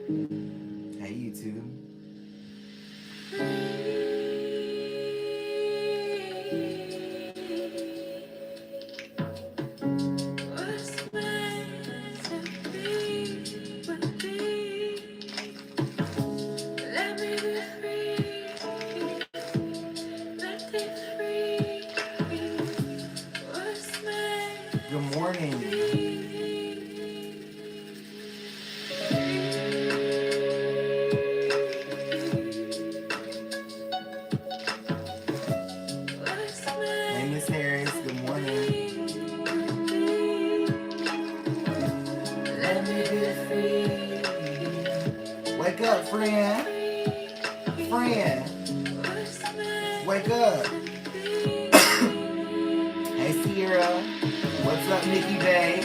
Hey, YouTube. Good morning. Hey, Miss Harris. Good morning. Let me be free. Wake up, friend. Friend. Wake up. Hey, Sierra. What's up, Nikki Bay?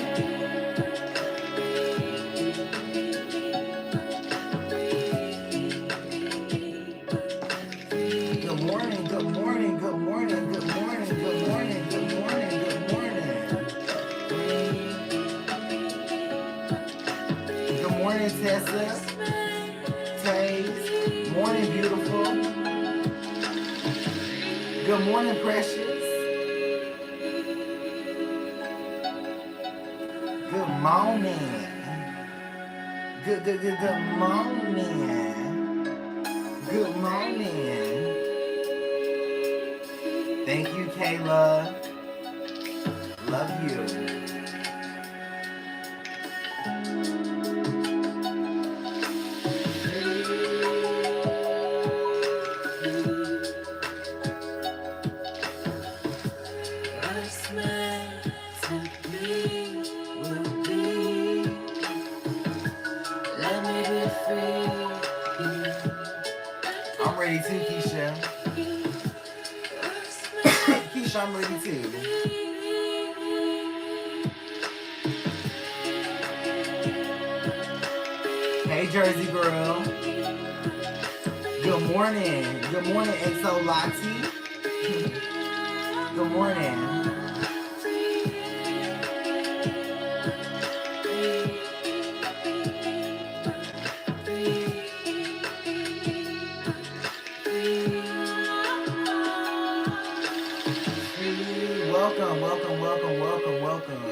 Good morning, good morning, good morning, good morning, good morning, good morning, good morning. Good morning, Tessa. Taze. Morning, beautiful. Good morning, precious. Good morning. Good morning. Good morning. Thank you, Kayla. Love you. I'm ready too, Keisha. Keisha, I'm ready too. Hey, Jersey girl. Good morning. Good morning, Exo Lati. Good morning. Welcome, welcome, welcome, welcome, welcome.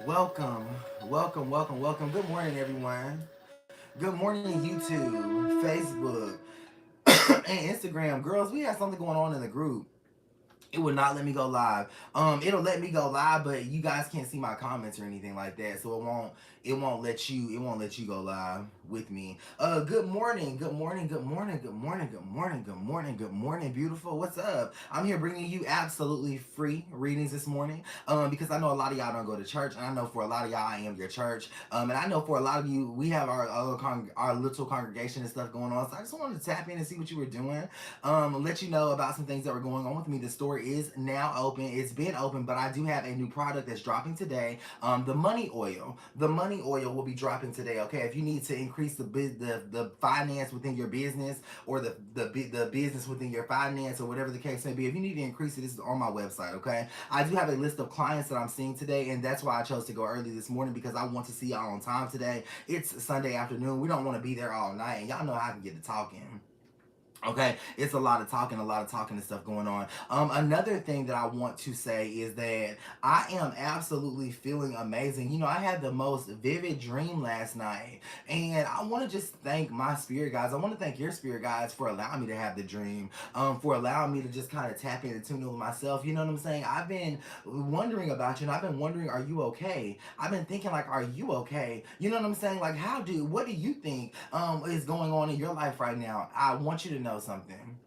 Welcome, welcome, welcome, welcome. Good morning, everyone. Good morning, YouTube, Facebook, and Instagram. Girls, we have something going on in the group. It would not let me go live. It'll let me go live, but you guys can't see my comments or anything like that, so it won't let you go live with me. Good morning, good morning, good morning, good morning, good morning, good morning, good morning, beautiful. What's up? I'm here bringing you absolutely free readings this morning. Because I know a lot of y'all don't go to church, and I know for a lot of y'all I am your church. And I know for a lot of you we have our little congregation and stuff going on. So I just wanted to tap in and see what you were doing. Let you know about some things that were going on with me. The store is now open. It's been open, but I do have a new product that's dropping today. The money oil. The money oil will be dropping today. Okay, if you need to increase the finance within your business, or the business within your finance, or whatever the case may be, if you need to increase it, this is on my website. Okay, I do have a list of clients that I'm seeing today, and that's why I chose to go early this morning, because I want to see y'all on time today. It's Sunday afternoon. We don't want to be there all night, and y'all know how I can get to talking. Okay, it's a lot of talking and stuff going on. Another thing that I want to say is that I am absolutely feeling amazing. You know, I had the most vivid dream last night, and I want to just thank my spirit guides. I want to thank your spirit guides for allowing me to have the dream, for allowing me to just kind of tap in and tune in with myself. You know what I'm saying? I've been wondering about you, and I've been wondering, are you okay? I've been thinking, like, are you okay? You know what I'm saying? Like, what do you think is going on in your life right now? I want you to know something.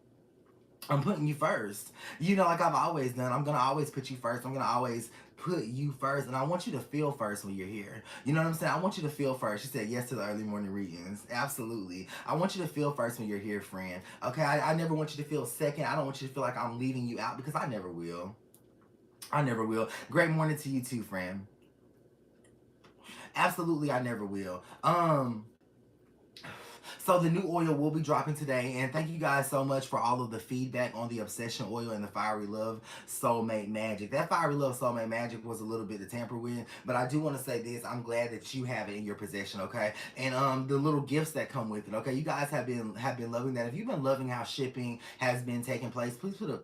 I'm putting you first. You know, like I've always done. I'm gonna always put you first. I'm gonna always put you first, and I want you to feel first when you're here. You know what I'm saying? I want you to feel first. She said yes to the early morning readings. Absolutely. I want you to feel first when you're here, friend. Okay, I never want you to feel second. I don't want you to feel like I'm leaving you out, because I never will. I never will. Great morning to you too, friend. Absolutely, I never will. So the new oil will be dropping today, and thank you guys so much for all of the feedback on the obsession oil and the fiery love soulmate magic. That fiery love soulmate magic was a little bit to tamper with, but I do want to say this: I'm glad that you have it in your possession, okay? And the little gifts that come with it, okay? You guys have been loving that. If you've been loving how shipping has been taking place, please put a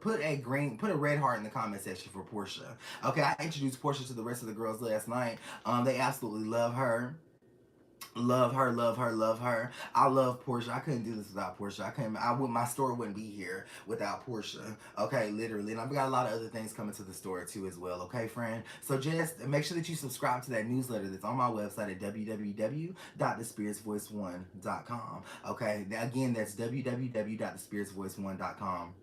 red heart in the comment section for Portia. Okay, I introduced Portia to the rest of the girls last night. They absolutely love her. Love her, love her, love her. I love Portia. I couldn't do this without Portia. I couldn't. I would. My store wouldn't be here without Portia. Okay, literally. And I've got a lot of other things coming to the store too as well. Okay, friend. So just make sure that you subscribe to that newsletter that's on my website at www.thespiritsvoice1.com. Okay. Now, again, that's www.thespiritsvoice1.com.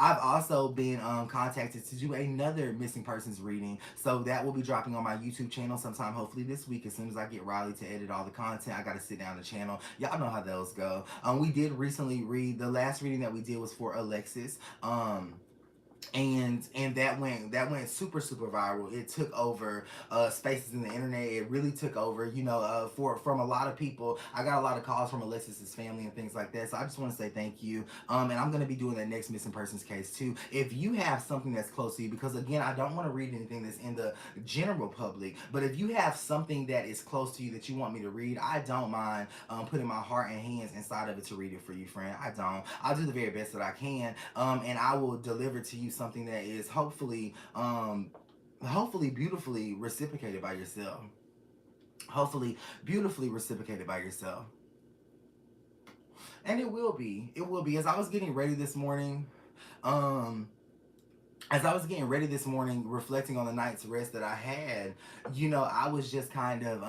I've also been contacted to do another missing persons reading, so that will be dropping on my YouTube channel sometime, hopefully this week. As soon as I get Riley to edit all the content, I got to sit down the channel. Y'all know how those go. We did recently read, the last reading that we did was for Alexis. And that went super viral. It took over spaces in the internet. It really took over, for from a lot of people. I got a lot of calls from Alexis's family and things like that, so I just want to say thank you. And I'm going to be doing that next missing persons case too. If you have something that's close to you, because again, I don't want to read anything that's in the general public, but if you have something that is close to you that you want me to read, I don't mind putting my heart and hands inside of it to read it for you, friend. I don't. I'll do the very best that I can, and I will deliver to you something that is hopefully beautifully reciprocated by yourself. Hopefully beautifully reciprocated by yourself. And it will be. It will be. As I was getting ready this morning, um, reflecting on the night's rest that I had, I was just kind of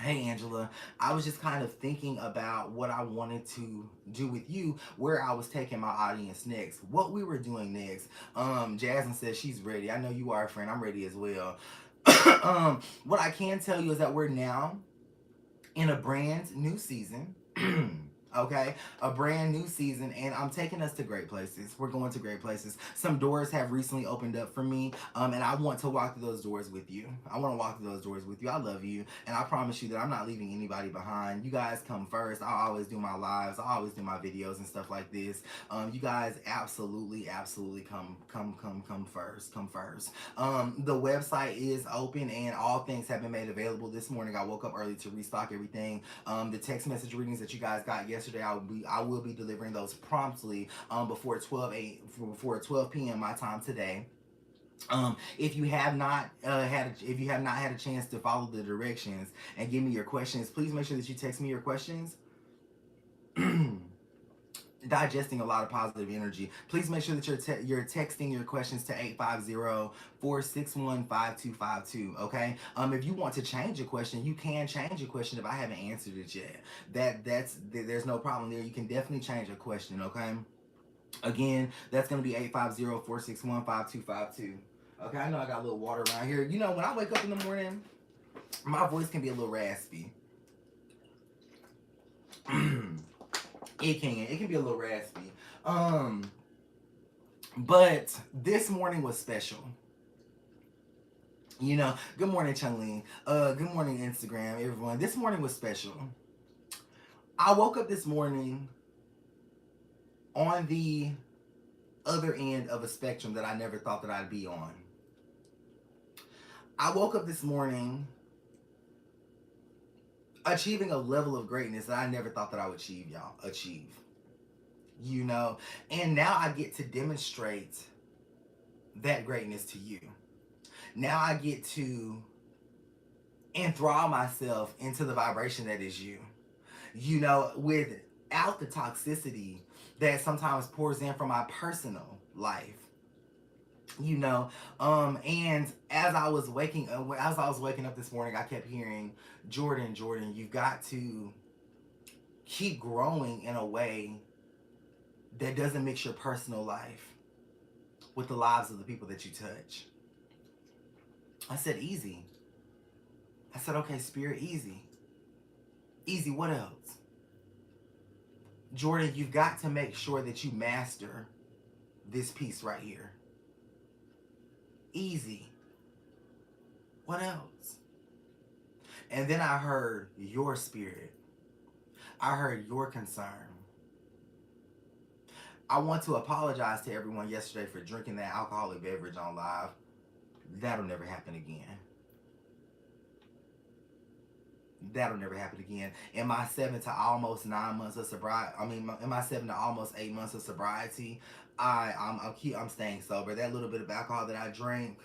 hey Angela, I was just kind of thinking about what I wanted to do with you, where I was taking my audience next, what we were doing next. Jasmine says she's ready. I know you are, friend. I'm ready as well. What I can tell you is that we're now in a brand new season. Okay, a brand new season, and I'm taking us to great places. We're going to great places. Some doors have recently opened up for me, and I want to walk through those doors with you. I want to walk through those doors with you. I love you, and I promise you that I'm not leaving anybody behind. You guys come first. I always do my lives. I always do my videos and stuff like this. You guys absolutely come first. Come first. The website is open, and all things have been made available this morning. I woke up early to restock everything. The text message readings that you guys got yesterday, I will be delivering those promptly before 12 p.m. my time today. If you have not had a chance to follow the directions and give me your questions, please make sure that you text me your questions. Digesting a lot of positive energy. Please make sure that you're texting your questions to 850-461-5252. Okay. If you want to change a question, you can change a question if I haven't answered it yet. There's no problem there. You can definitely change a question. Okay. Again, that's gonna be 850-461-5252. Okay. I know I got a little water around here. When I wake up in the morning, my voice can be a little raspy. It can be a little raspy. But this morning was special. Good morning, Chung-Ling. Good morning, Instagram, everyone. This morning was special. I woke up this morning on the other end of a spectrum that I never thought that I'd be on. I woke up this morning achieving a level of greatness that I never thought that I would achieve. And now I get to demonstrate that greatness to you. Now I get to enthrall myself into the vibration that is you. Without the toxicity that sometimes pours in from my personal life. And as I was waking up this morning, I kept hearing, Jordan, you've got to keep growing in a way that doesn't mix your personal life with the lives of the people that you touch. I said, easy. I said, okay, Spirit, easy. Easy, what else? Jordan, you've got to make sure that you master this piece right here. Easy. What else? And then I heard your spirit. I heard your concern. I want to apologize to everyone yesterday for drinking that alcoholic beverage on live. That'll never happen again. That'll never happen again. In my 7 to almost 9 months of sobriety, in my 7 to almost 8 months of sobriety, I'm staying sober. That little bit of alcohol that I drank,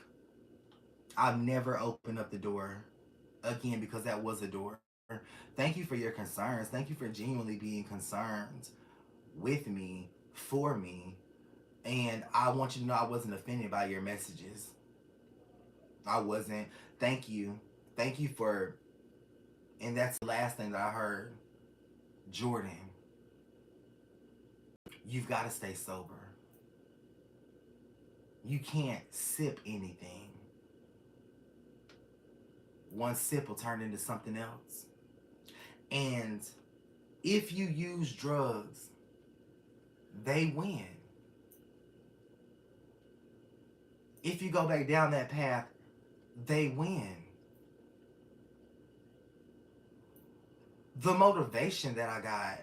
I've never opened up the door again because that was a door. Thank you for your concerns. Thank you for genuinely being concerned with me, for me, and I want you to know I wasn't offended by your messages. I wasn't. Thank you. Thank you for, and that's the last thing that I heard. Jordan, you've got to stay sober. You can't sip anything. One sip will turn into something else. And if you use drugs, they win. If you go back down that path, they win. The motivation that I got,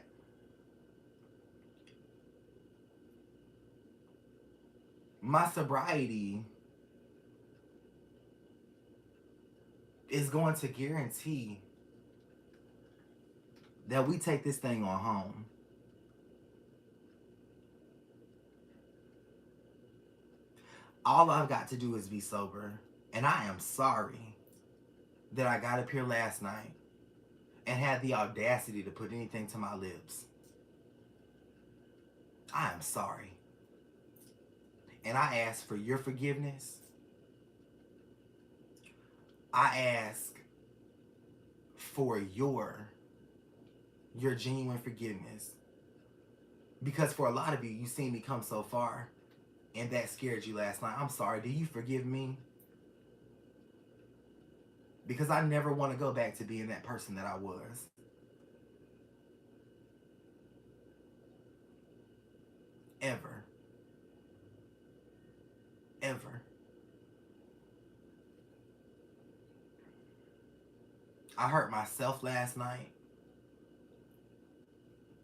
my sobriety is going to guarantee that we take this thing on home. All I've got to do is be sober. And I am sorry that I got up here last night and had the audacity to put anything to my lips. I am sorry. And I ask for your forgiveness. I ask for your genuine forgiveness. Because for a lot of you, you've seen me come so far, and that scared you last night. I'm sorry. Do you forgive me? Because I never want to go back to being that person that I was. Ever. Ever. I hurt myself last night.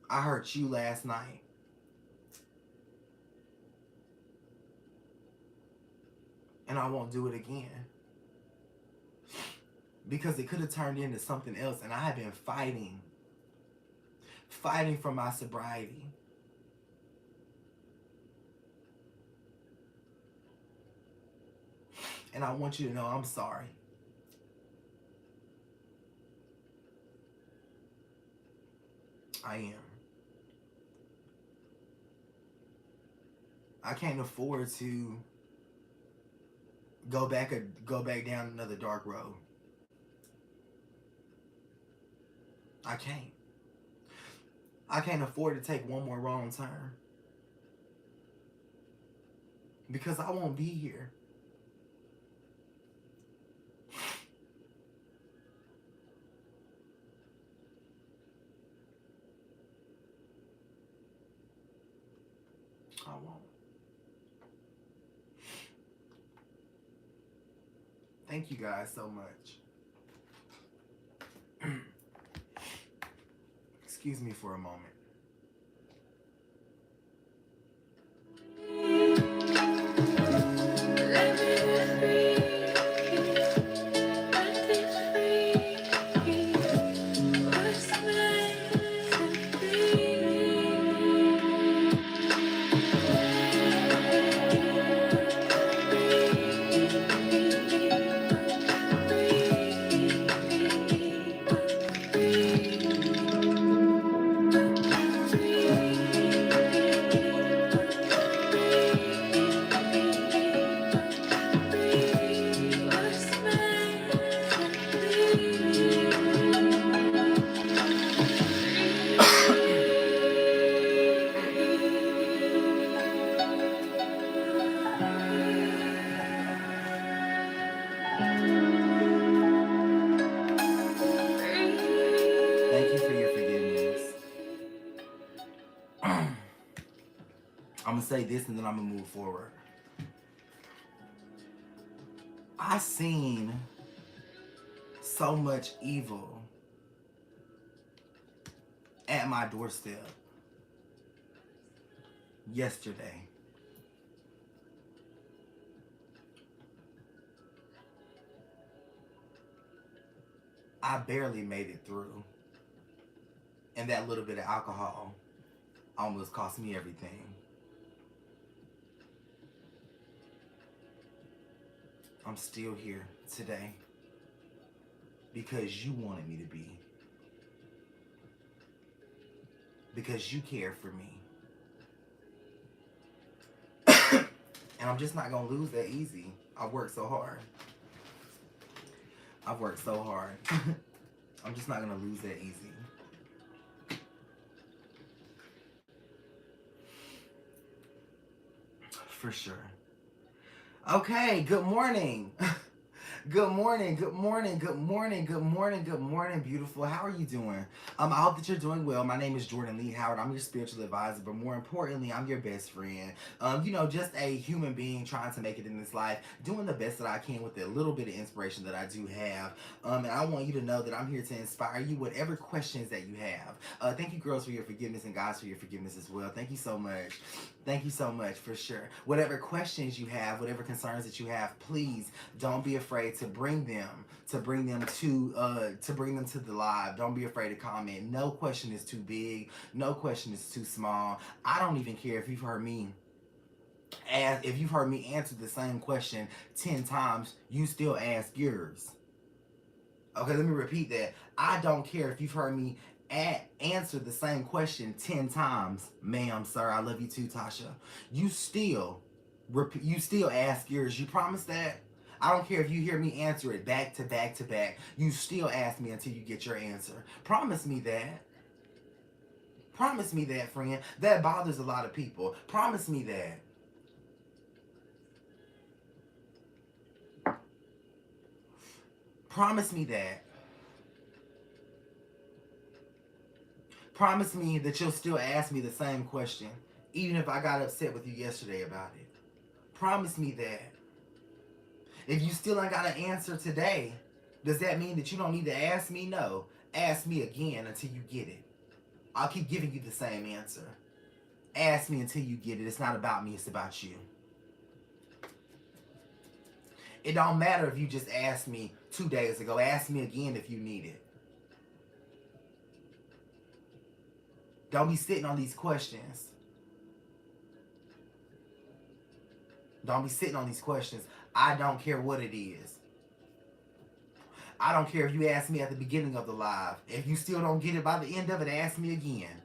I hurt you last night. And I won't do it again. Because it could have turned into something else. And I have been fighting for my sobriety. And I want you to know I'm sorry. I am. I can't afford to go back down another dark road. I can't. I can't afford to take one more wrong turn. Because I won't be here. I won't. Thank you guys so much. Excuse me for a moment. Thank you for your forgiveness. I'm going to say this and then I'm going to move forward. I seen so much evil at my doorstep yesterday. I barely made it through. And that little bit of alcohol almost cost me everything. I'm still here today because you wanted me to be. Because you care for me. And I'm just not going to lose that easy. I've worked so hard. I've worked so hard. I'm just not going to lose that easy. For sure. Okay, good morning. Good morning, good morning, good morning, good morning, good morning, beautiful. How are you doing? I hope that you're doing well. My name is Jordan Lee Howard. I'm your spiritual advisor, but more importantly, I'm your best friend. Just a human being trying to make it in this life, doing the best that I can with the little bit of inspiration that I do have. And I want you to know that I'm here to inspire you, whatever questions that you have. Thank you, girls, for your forgiveness, and guys, for your forgiveness as well. Thank you so much. Thank you so much, for sure. Whatever questions you have, whatever concerns that you have, please don't be afraid to bring them to bring them to the live. Don't be afraid to comment. No question is too big. No question is too small. I don't even care if you've heard me answer the same question 10 times, you still ask yours. Okay, let me repeat that. I don't care if you've heard me answer the same question 10 times, ma'am, sir. I love you too, Tasha. You still ask yours. You promise that? I don't care if you hear me answer it back to back to back. You still ask me until you get your answer. Promise me that. Promise me that, friend. That bothers a lot of people. Promise me that. Promise me that. Promise me that you'll still ask me the same question, even if I got upset with you yesterday about it. Promise me that. If you still ain't got an answer today, does that mean that you don't need to ask me? No. Ask me again until you get it. I'll keep giving you the same answer. Ask me until you get it. It's not about me, it's about you. It don't matter if you just asked me 2 days ago. Ask me again if you need it. Don't be sitting on these questions. Don't be sitting on these questions. I don't care what it is. I don't care if you ask me at the beginning of the live. If you still don't get it by the end of it, ask me again.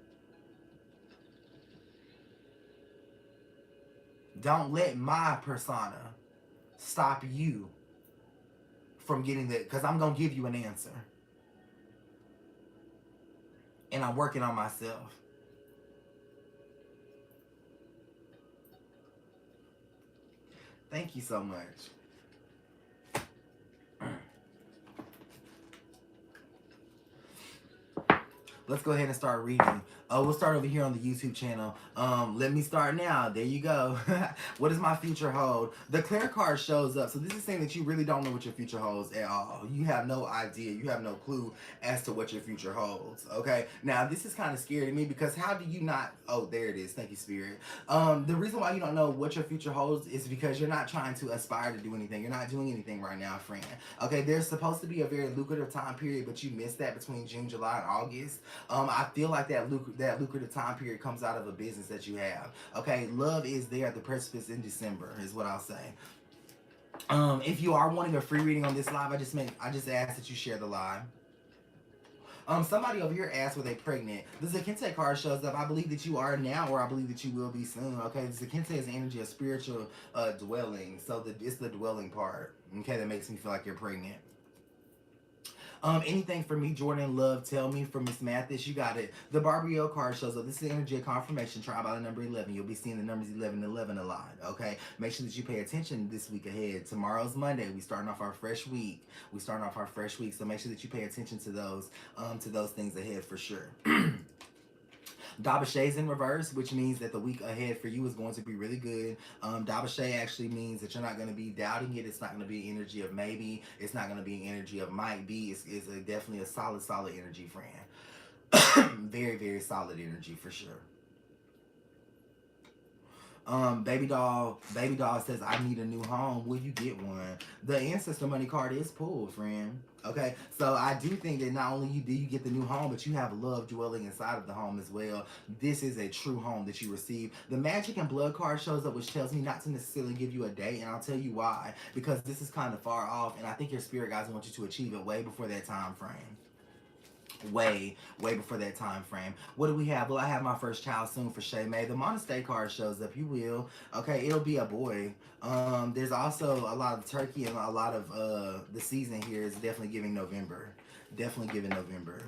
Don't let my persona stop you from getting that, because I'm going to give you an answer. And I'm working on myself. Thank you so much. Let's go ahead and start reading. We'll start over here on the YouTube channel. Let me start now. There you go. What does my future hold? The clear card shows up. So this is saying that you really don't know what your future holds at all. You have no idea. You have no clue as to what your future holds. Okay. Now this is kind of scary to me, because how do you not? Oh, there it is. Thank you, Spirit. The reason why you don't know what your future holds is because you're not trying to aspire to do anything. You're not doing anything right now, friend. Okay. There's supposed to be a very lucrative time period, but you missed that between June, July, and August. I feel like that lucrative time period comes out of a business that you have. Okay, love is there at the precipice in December, is what I'll say. If you are wanting a free reading on this live, I just ask that you share the live. Somebody over here asked, were they pregnant? The Zakente card shows up. I believe that you are now, or I believe that you will be soon. Okay, the Zakente is the energy of spiritual dwelling. So it's the dwelling part. Okay, that makes me feel like you're pregnant. Anything for me, Jordan, love, tell me. For Miss Mathis, you got it. The Barbario card shows up. This is the energy of confirmation. Try by the number 11. You'll be seeing the numbers 11 and 11 a lot, okay? Make sure that you pay attention this week ahead. Tomorrow's Monday. We starting off our fresh week. So make sure that you pay attention to those things ahead for sure. Dabashe's in reverse, which means that the week ahead for you is going to be really good. Dabashe actually means that you're not going to be doubting it. It's not going to be an energy of maybe. It's not going to be an energy of might be. It's definitely a solid energy, friend. Very, very solid energy for sure. Baby doll says, I need a new home. Will you get one? The ancestor money card is pulled, friend. Okay, so I do think that not only do you get the new home, but you have love dwelling inside of the home as well. This is a true home that you receive. The magic and blood card shows up, which tells me not to necessarily give you a date, and I'll tell you why. Because this is kind of far off, and I think your spirit guides want you to achieve it way before that time frame. Way before that time frame. What do we have? Well, I have my first child soon for Shay May. The Monestate card shows up. You will. Okay, it'll be a boy. There's also a lot of turkey, and a lot of the season here is definitely giving November. Definitely giving November.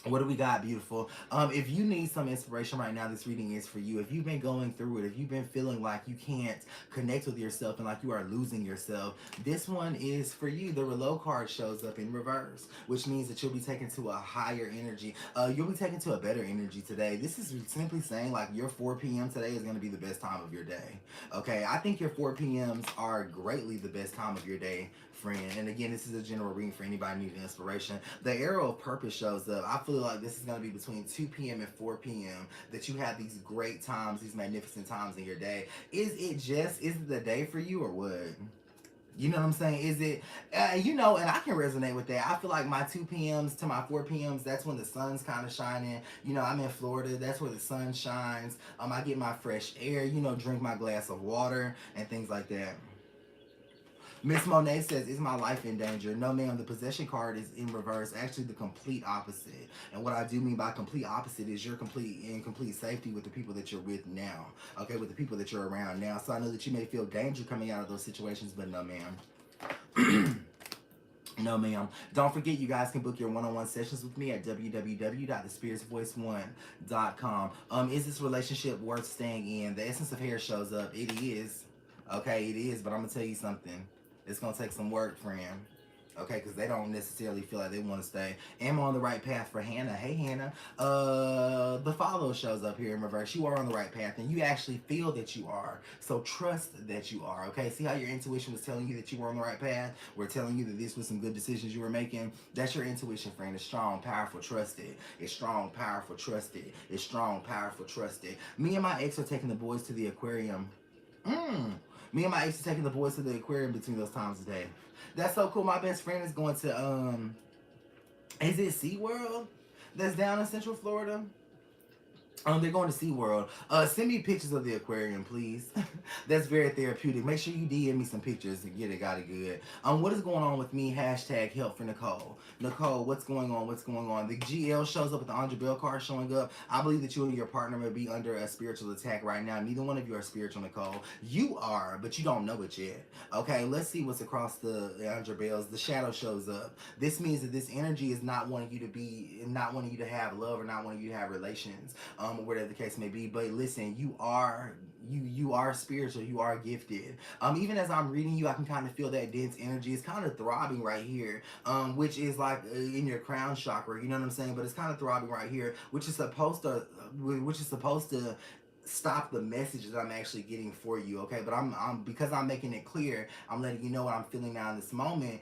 What do we got, beautiful? If you need some inspiration right now, this reading is for you. If you've been going through it, if you've been feeling like you can't connect with yourself and like you are losing yourself, this one is for you. The Reload card shows up in reverse, which means that you'll be taken to a higher energy. You'll be taken to a better energy today. This is simply saying like your 4 p.m. today is going to be the best time of your day. Okay, I think your 4 p.m.s are greatly the best time of your day, friend. And again, this is a general reading for anybody needing inspiration. The arrow of purpose shows up. I feel like this is going to be between 2 p.m. and 4 p.m. that you have these great times, these magnificent times in your day. Is it the day for you or what? You know what I'm saying? Is it, and I can resonate with that. I feel like my 2 p.m.s to my 4 p.m.s, that's when the sun's kind of shining. I'm in Florida. That's where the sun shines. I get my fresh air, drink my glass of water and things like that. Miss Monet says, is my life in danger? No, ma'am. The possession card is in reverse. Actually, the complete opposite. And what I do mean by complete opposite is you're in complete safety with the people that you're with now. Okay, with the people that you're around now. So I know that you may feel danger coming out of those situations, but no, ma'am. No, ma'am. Don't forget, you guys can book your one-on-one sessions with me at www.thespiritsvoice1.com. Is this relationship worth staying in? The essence of hair shows up. It is. Okay, it is, but I'm going to tell you something. It's going to take some work, friend. Okay, because they don't necessarily feel like they want to stay. Am I on the right path for Hannah? Hey, Hannah. The follow shows up here in reverse. You are on the right path, and you actually feel that you are. So trust that you are, okay? See how your intuition was telling you that you were on the right path? We're telling you that this was some good decisions you were making? That's your intuition, friend. It's strong, powerful, trusted. It's strong, powerful, trusted. It's strong, powerful, trusted. Me and my ex are taking the boys to the aquarium. Me and my ex are taking the boys to the aquarium between those times a day. That's so cool. My best friend is going to is it SeaWorld? That's down in Central Florida. They're going to SeaWorld. Send me pictures of the aquarium, please. That's very therapeutic. Make sure you DM me some pictures and get it, got it good. What is going on with me? Hashtag help for Nicole. Nicole, what's going on? What's going on? The GL shows up with the Andre Bell card showing up. I believe that you and your partner may be under a spiritual attack right now. Neither one of you are spiritual, Nicole. You are, but you don't know it yet. Okay, let's see what's across the Andre Bells. The shadow shows up. This means that this energy is not wanting you to have love or not wanting you to have relations. Or whatever the case may be. But listen, you are spiritual, you are gifted. Even as I'm reading you, I can kind of feel that dense energy. It's kind of throbbing right here, which is like in your crown chakra, you know what I'm saying? But it's kind of throbbing right here, which is supposed to stop the message that I'm actually getting for you, okay? But I'm because I'm making it clear, I'm letting you know what I'm feeling now in this moment.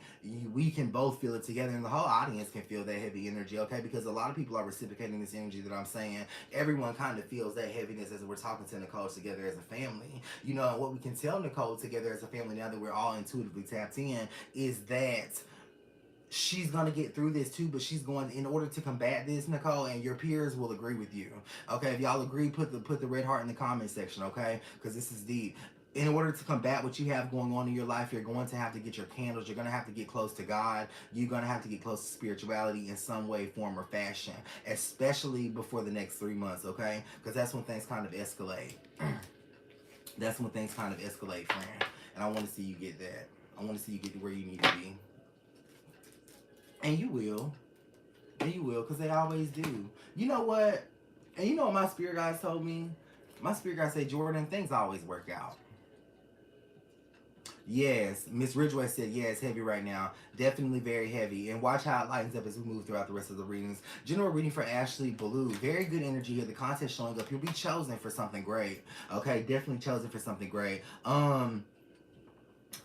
We can both feel it together, and the whole audience can feel that heavy energy, okay? Because a lot of people are reciprocating this energy that I'm saying. Everyone kind of feels that heaviness as we're talking to Nicole together as a family. What we can tell Nicole together as a family now that we're all intuitively tapped in is that she's gonna get through this too, but she's going, in order to combat this, Nicole, and your peers will agree with you. Okay, if y'all agree, put the red heart in the comment section, okay? Because this is deep. In order to combat what you have going on in your life, you're going to have to get your candles. You're going to have to get close to God. You're going to have to get close to spirituality in some way, form, or fashion, especially before the next 3 months, okay? Because that's when things kind of escalate. That's when things kind of escalate, friend. And I want to see you get that. I want to see you get to where you need to be. And you will. And you will, because they always do. You know what? And you know what my spirit guides told me? My spirit guides say, Jordan, things always work out. Yes, Miss Ridgeway said, yeah, it's heavy right now. Definitely very heavy. And watch how it lightens up as we move throughout the rest of the readings. General reading for Ashley Blue. Very good energy here. The contest showing up. You'll be chosen for something great. Okay, definitely chosen for something great.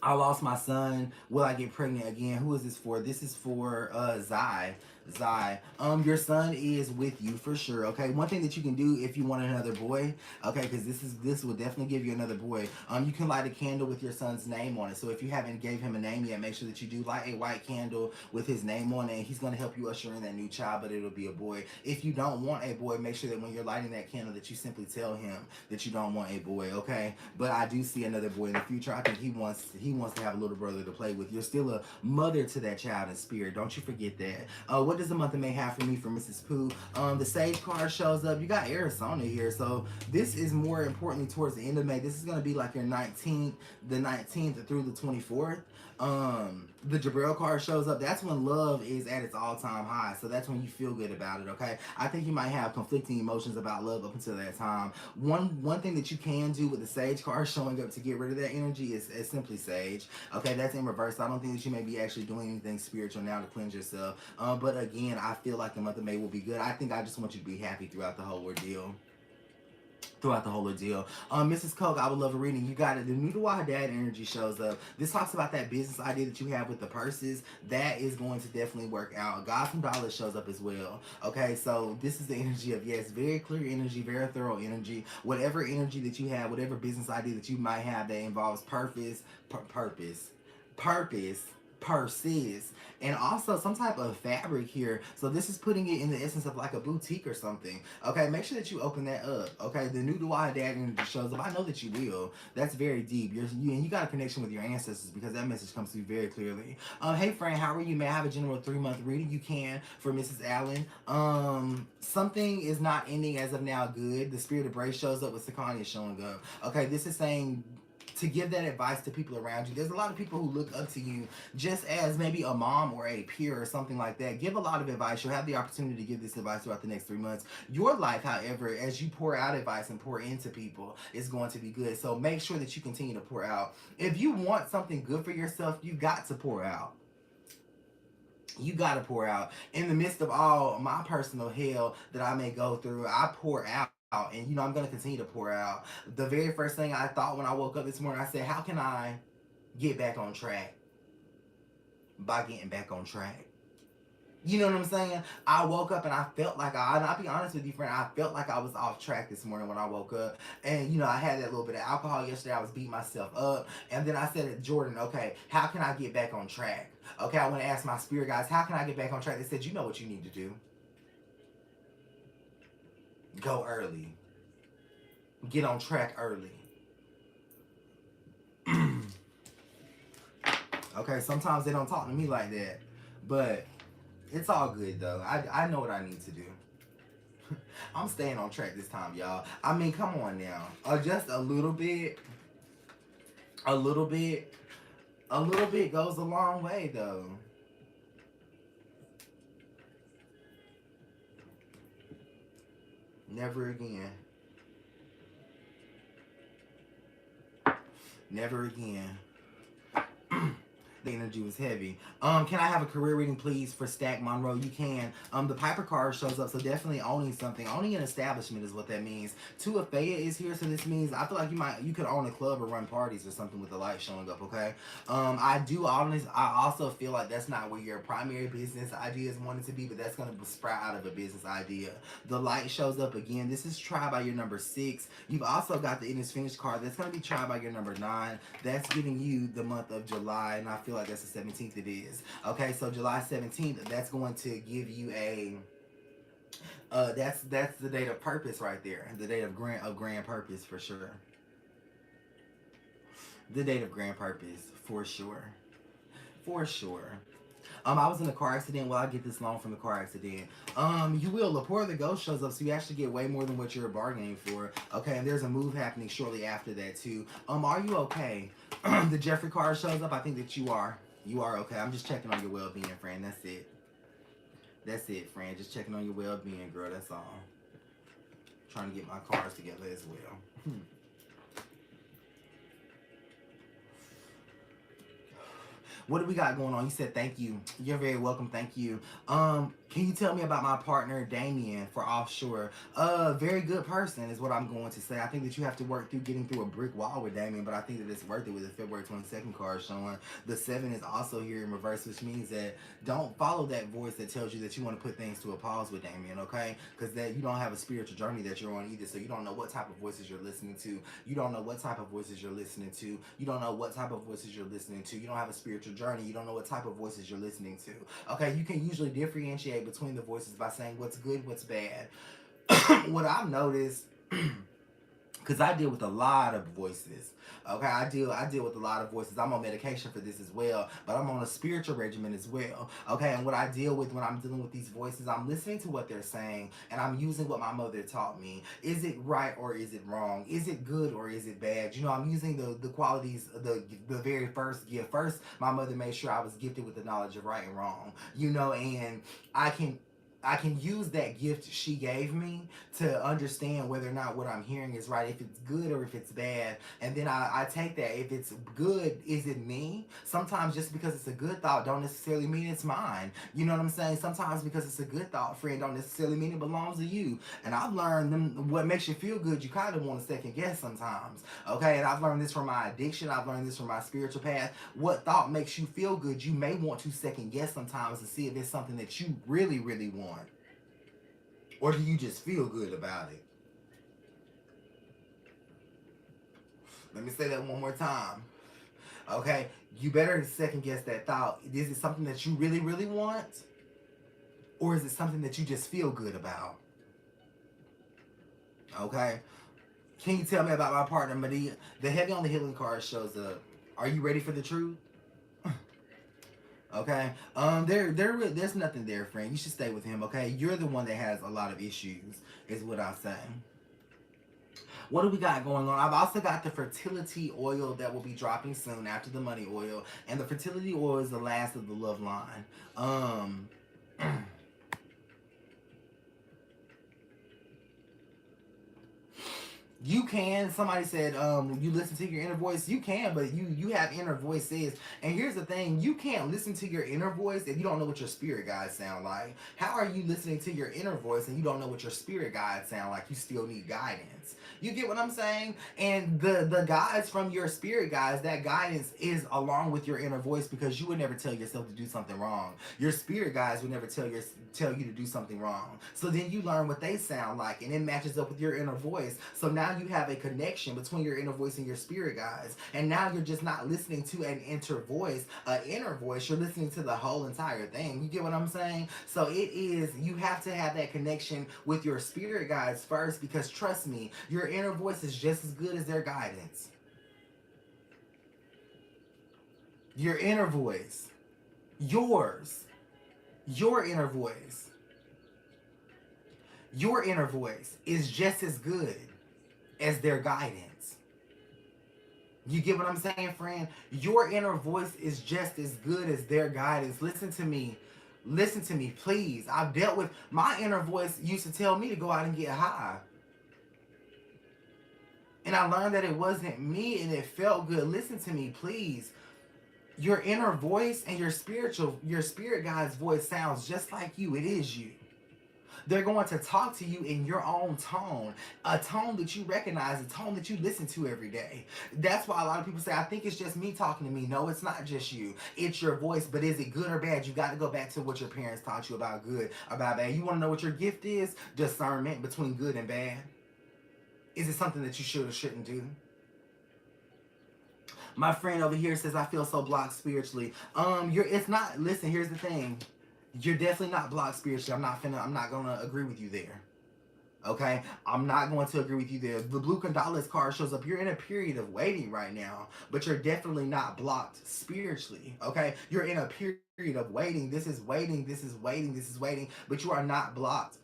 I lost my son. Will I get pregnant again? Who is this for? This is for Zai. Zai. Your son is with you for sure. Okay. One thing that you can do if you want another boy, okay, because this will definitely give you another boy. You can light a candle with your son's name on it. So if you haven't gave him a name yet, make sure that you do light a white candle with his name on it. And he's gonna help you usher in that new child, but it'll be a boy. If you don't want a boy, make sure that when you're lighting that candle that you simply tell him that you don't want a boy. Okay. But I do see another boy in the future. I think he wants to have a little brother to play with. You're still a mother to that child in spirit. Don't you forget that. What does the month of May have for me for Mrs. Pooh? The Sage card shows up. You got Arizona here, so this is more importantly towards the end of May. This is gonna be like your 19th, the 19th through the 24th. The Jabril card shows up. That's when love is at its all-time high. So that's when you feel good about it. Okay. I think you might have conflicting emotions about love up until that time. One thing that you can do with the Sage card showing up to get rid of that energy is simply Sage. Okay, that's in reverse. I don't think that you may be actually doing anything spiritual now to cleanse yourself. But again, I feel like the month of May will be good. I think I just want you to be happy throughout the whole ordeal. Mrs. Coke, I would love a reading. You got it. The Noodle Dad energy shows up. This talks about that business idea that you have with the purses. That is going to definitely work out. God from Dollars shows up as well. Okay, so this is the energy of, yes, very clear energy, very thorough energy. Whatever energy that you have, whatever business idea that you might have that involves purpose, purses, and also some type of fabric here. So this is putting it in the essence of like a boutique or something. Okay, make sure that you open that up. Okay, the new Dad energy shows up. I know that you will. That's very deep. And you got a connection with your ancestors because that message comes through very clearly. Hey friend, how are you? May I have a general 3-month reading? You can for Mrs. Allen. Something is not ending as of now good. The spirit of Brace shows up with Sakanya showing up. Okay, this is saying to give that advice to people around you. There's a lot of people who look up to you just as maybe a mom or a peer or something like that. Give a lot of advice. You'll have the opportunity to give this advice throughout the next 3 months. Your life, however, as you pour out advice and pour into people, is going to be good. So make sure that you continue to pour out. If you want something good for yourself, you got to pour out. You got to pour out. In the midst of all my personal hell that I may go through, I pour out. And I'm going to continue to pour out. The very first thing I thought when I woke up this morning, I said, how can I get back on track? By getting back on track. You know what I'm saying? I woke up and I felt like and I'll be honest with you, friend, I felt like I was off track this morning when I woke up. And, I had that little bit of alcohol yesterday. I was beating myself up. And then I said to Jordan, okay, how can I get back on track? Okay, I want to ask my spirit guys, how can I get back on track? They said, you know what you need to do. Go early. Get on track early. Okay, sometimes they don't talk to me like that. But it's all good, though. I know what I need to do. I'm staying on track this time, y'all. I mean, come on now. Just a little bit. A little bit. A little bit goes a long way, though. Never again. Never again. The energy was heavy. Can I have a career reading, please, for Stack Monroe? You can. The Piper card shows up, so definitely owning something. Owning an establishment is what that means. Two of Faya is here, so this means I feel like you could own a club or run parties or something with the light showing up. Okay. I also feel like that's not where your primary business idea is wanting to be, but that's gonna sprout out of a business idea. The light shows up again. This is tried by your number 6. You've also got the It Is Finished card. That's gonna be tried by your number 9. That's giving you the month of July, and I feel like that's the 17th it is. Okay, so July 17th, that's going to give you a that's the date of purpose right there. The date of grand purpose for sure. The date of grand purpose for sure. For sure. I was in a car accident. Well, I get this loan from the car accident. You will. Lepore the Ghost shows up, so you actually get way more than what you're bargaining for. Okay, and there's a move happening shortly after that too. Are you okay? The Jeffrey card shows up. I think that you are. You are okay. I'm just checking on your well-being, friend. That's it. That's it, friend. Just checking on your well-being, girl. That's all. Trying to get my cards together as well. What do we got going on? You said thank you. You're very welcome. Thank you. Can you tell me about my partner Damien for offshore? Very good person is what I'm going to say. I think that you have to work through getting through a brick wall with Damien, but I think that it's worth it with the February 22nd card showing. The 7 is also here in reverse, which means that don't follow that voice that tells you that you want to put things to a pause with Damien, okay? Because that you don't have a spiritual journey that you're on either, so you don't know what type of voices you're listening to. You don't know what type of voices you're listening to. You don't know what type of voices you're listening to. You don't have a spiritual journey. You don't know what type of voices you're listening to. Okay, you can usually differentiate between the voices by saying what's good, what's bad. What I've noticed, because I deal with a lot of voices. Okay, I deal with a lot of voices. I'm on medication for this as well, but I'm on a spiritual regimen as well. Okay, and what I deal with when I'm dealing with these voices, I'm listening to what they're saying, and I'm using what my mother taught me. Is it right or is it wrong? Is it good or is it bad? You know, I'm using the qualities, the very first gift. First, my mother made sure I was gifted with the knowledge of right and wrong. You know, and I can I can use that gift she gave me to understand whether or not what I'm hearing is right, if it's good or if it's bad. And then I take that. If it's good, is it me? Sometimes just because it's a good thought don't necessarily mean it's mine. You know what I'm saying? Sometimes because it's a good thought, friend, don't necessarily mean it belongs to you. And I've learned what makes you feel good, you kind of want to second guess sometimes. Okay, and I've learned this from my addiction. I've learned this from my spiritual path. What thought makes you feel good, you may want to second guess sometimes to see if it's something that you really, really want. Or do you just feel good about it? Let me say that one more time. Okay? You better second guess that thought. Is it something that you really, really want? Or is it something that you just feel good about? Okay? Can you tell me about my partner, Medea? The heavy on the healing card shows up. Are you ready for the truth? Okay. There's nothing there, friend. You should stay with him. Okay. You're the one that has a lot of issues, is what I'm saying. What do we got going on? I've also got the fertility oil that will be dropping soon after the money oil, and the fertility oil is the last of the love line. Um. You can. Somebody said, you listen to your inner voice. You can, but you have inner voices. And here's the thing: you can't listen to your inner voice if you don't know what your spirit guides sound like. How are you listening to your inner voice and you don't know what your spirit guides sound like? You still need guidance. You get what I'm saying? And the guides from your spirit guides, that guidance is along with your inner voice, because you would never tell yourself to do something wrong. Your spirit guides would never tell you to do something wrong. So then you learn what they sound like, and it matches up with your inner voice. So now you have a connection between your inner voice and your spirit guides. And now you're just not listening to an inner voice. You're listening to the whole entire thing. You get what I'm saying? So you have to have that connection with your spirit guides first, because trust me, your inner voice is just as good as their guidance. Your inner voice, yours, your inner voice, your inner voice is just as good as their guidance. You get what I'm saying, friend? Your inner voice is just as good as their guidance. Listen to me. Listen to me, please. I've dealt with my inner voice used to tell me to go out and get high. And I learned that it wasn't me and it felt good. Listen to me, please. Your inner voice and your spirit guide's voice sounds just like you. It is you. They're going to talk to you in your own tone, a tone that you recognize, a tone that you listen to every day. That's why a lot of people say, I think it's just me talking to me. No, it's not just you. It's your voice. But is it good or bad? You got to go back to what your parents taught you about good, about bad. You want to know what your gift is? Discernment between good and bad. Is it something that you should or shouldn't do? My friend over here says, I feel so blocked spiritually. It's not, listen, here's the thing. You're definitely not blocked spiritually. I'm not gonna agree with you there. Okay? I'm not going to agree with you there. The blue Condolis card shows up. You're in a period of waiting right now, but you're definitely not blocked spiritually. Okay? You're in a period of waiting. This is waiting, this is waiting, this is waiting, but you are not blocked.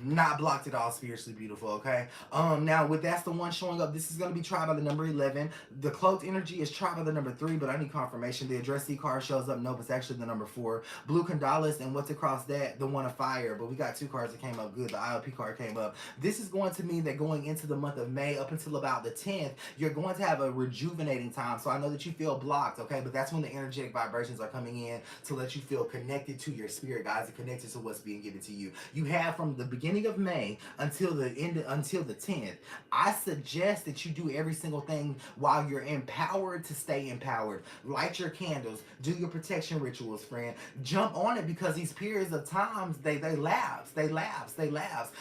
Not blocked at all, spiritually beautiful, okay? Now with that's the one showing up, this is gonna be tried by the number 11. The cloaked energy is tried by the number 3, but I need confirmation. The addressee card shows up. Nope, it's actually the number 4. Blue Condalis, and what's across that? The one of fire. But we got 2 cards that came up good. The ILP card came up. This is going to mean that going into the month of May up until about the 10th, you're going to have a rejuvenating time. So I know that you feel blocked, okay? But that's when the energetic vibrations are coming in to let you feel connected to your spirit, guys, and connected to what's being given to you. You have from the beginning of May until the end, until the 10th. I suggest that you do every single thing while you're empowered to stay empowered. Light your candles, do your protection rituals, friend. Jump on it, because these periods of times, they lapse.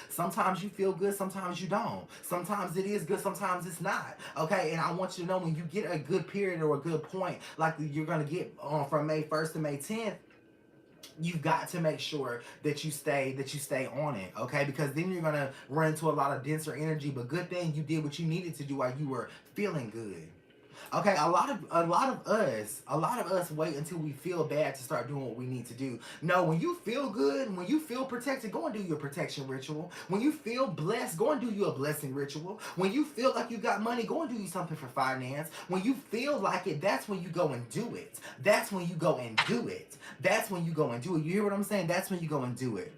Sometimes you feel good, sometimes you don't. Sometimes it is good, sometimes it's not. Okay, and I want you to know, when you get a good period or a good point, like you're gonna get from May 1st to May 10th, you've got to make sure that you stay on it, okay? Because then you're gonna run into a lot of denser energy. But good thing you did what you needed to do while you were feeling good. Okay, a lot of us wait until we feel bad to start doing what we need to do. No, when you feel good, when you feel protected, go and do your protection ritual. When you feel blessed, go and do you a blessing ritual. When you feel like you got money, go and do you something for finance. When you feel like it, that's when you go and do it. That's when you go and do it. That's when you go and do it. You hear what I'm saying? That's when you go and do it.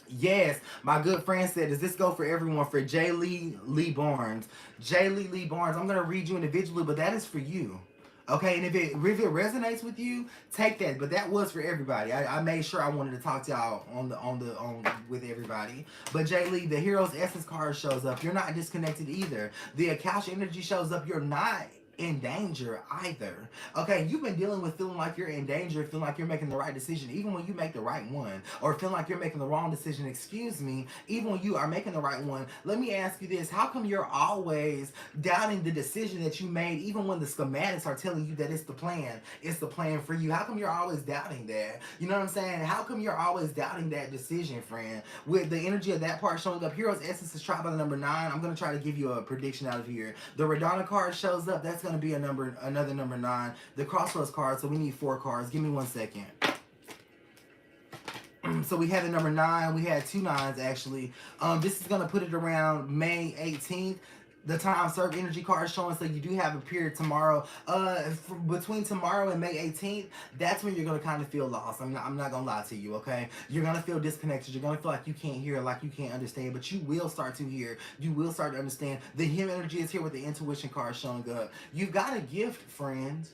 Yes, my good friend said, does this go for everyone? For J. Lee Barnes. J. Lee Barnes, I'm going to read you individually, but that is for you. Okay, and if it resonates with you, take that. But that was for everybody. I made sure I wanted to talk to y'all on with everybody. But Jay Lee, the Hero's Essence card shows up. You're not disconnected either. The Akasha energy shows up. You're not in danger either. Okay, you've been dealing with feeling like you're in danger, feeling like you're making the right decision, even when you make the right one, or feeling like you're making the wrong decision, excuse me, even when you are making the right one. Let me ask you this: how come you're always doubting the decision that you made, even when the schematics are telling you that it's the plan for you? How come you're always doubting that? You know what I'm saying? How come you're always doubting that decision, friend? With the energy of that part showing up, Hero's Essence is tried by the number 9. I'm going to try to give you a prediction out of here. The Radonna card shows up. That's going to be another number 9. The Crossroads card, so we need 4 cards. Give me 1 second. So we had the number 9. We had 2 nines actually. This is going to put it around May 18th. The time served energy card showing, so you do have a period tomorrow. Between tomorrow and May 18th, that's when you're gonna kind of feel lost. I'm not gonna lie to you, okay? You're gonna feel disconnected. You're gonna feel like you can't hear, like you can't understand, but you will start to hear. You will start to understand. The him energy is here with the intuition card showing up. You've got a gift, friends.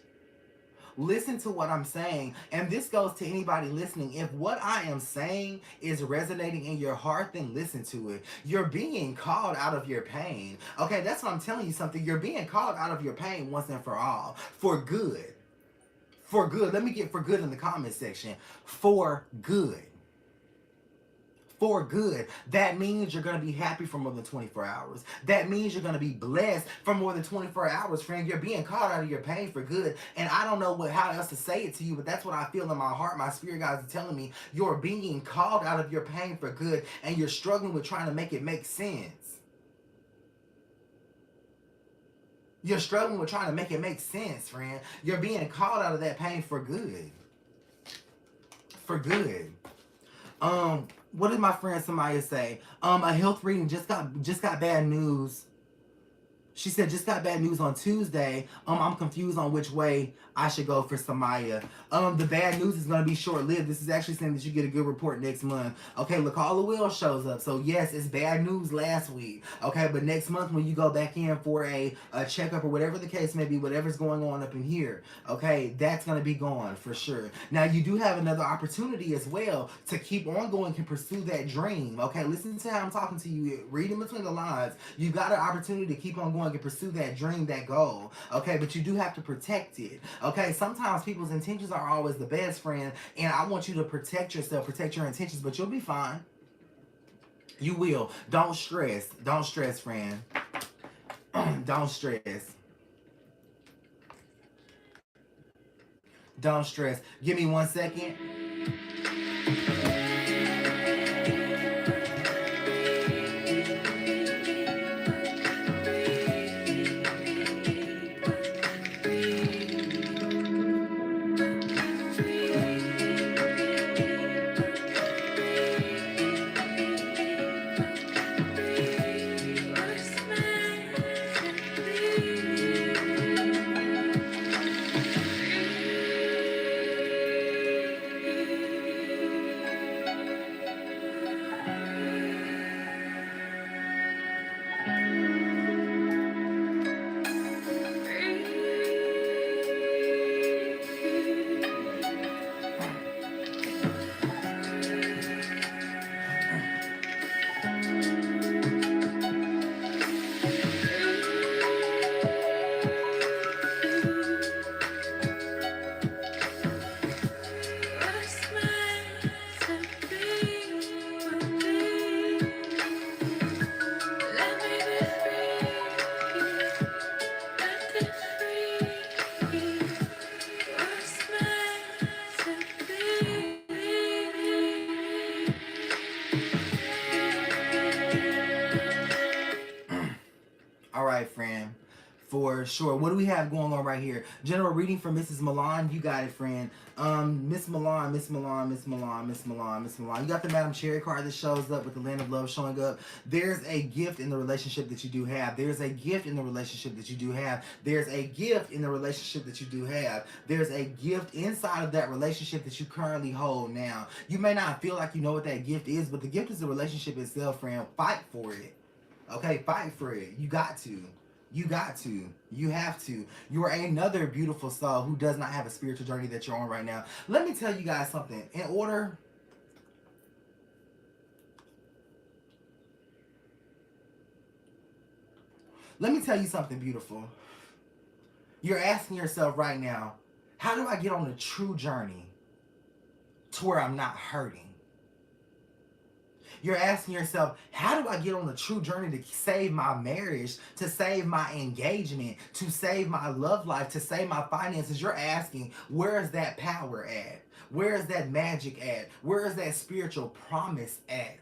Listen to what I'm saying. And this goes to anybody listening. If what I am saying is resonating in your heart, then listen to it. You're being called out of your pain. Okay, that's what I'm telling you something. You're being called out of your pain once and for all. For good. For good. Let me get for good in the comment section. For good. For good. That means you're going to be happy for more than 24 hours. That means you're going to be blessed for more than 24 hours, friend. You're being called out of your pain for good. And I don't know how else to say it to you, but that's what I feel in my heart. My spirit guides are telling me you're being called out of your pain for good, and you're struggling with trying to make it make sense. You're struggling with trying to make it make sense, friend. You're being called out of that pain for good. For good. What did my friend Samaya say? A health reading just got bad news. She said, just got bad news on Tuesday. I'm confused on which way I should go for Samaya. The bad news is going to be short-lived. This is actually saying that you get a good report next month. Okay, LaCalla Will shows up. So, yes, it's bad news last week. Okay, but next month when you go back in for a checkup or whatever the case may be, whatever's going on up in here, okay, that's going to be gone for sure. Now, you do have another opportunity as well to keep on going and pursue that dream. Okay, listen to how I'm talking to you. Read in between the lines. You got an opportunity to keep on going and pursue that dream, that goal. Okay, but you do have to protect it. Okay, sometimes people's intentions are always the best, friend, and I want you to protect yourself, protect your intentions, but you'll be fine. You will. Don't stress. Don't stress, friend. Don't stress. Don't stress. Give me 1 second. For sure. What do we have going on right here? General reading for Mrs. Milan. You got it, friend. Miss Milan, Miss Milan, Miss Milan, Miss Milan, Miss Milan. You got the Madam Cherry card that shows up with the Land of Love showing up. There's a gift in the relationship that you do have. There's a gift in the relationship that you do have. There's a gift in the relationship that you do have. There's a gift inside of that relationship that you currently hold now. You may not feel like you know what that gift is, but the gift is the relationship itself, friend. Fight for it. Okay, fight for it. You got to. You got to. You have to. You are another beautiful soul who does not have a spiritual journey that you're on right now. Let me tell you guys something. In order... Let me tell you something beautiful. You're asking yourself right now, how do I get on a true journey to where I'm not hurting? You're asking yourself, how do I get on a true journey to save my marriage, to save my engagement, to save my love life, to save my finances? You're asking, where is that power at? Where is that magic at? Where is that spiritual promise at?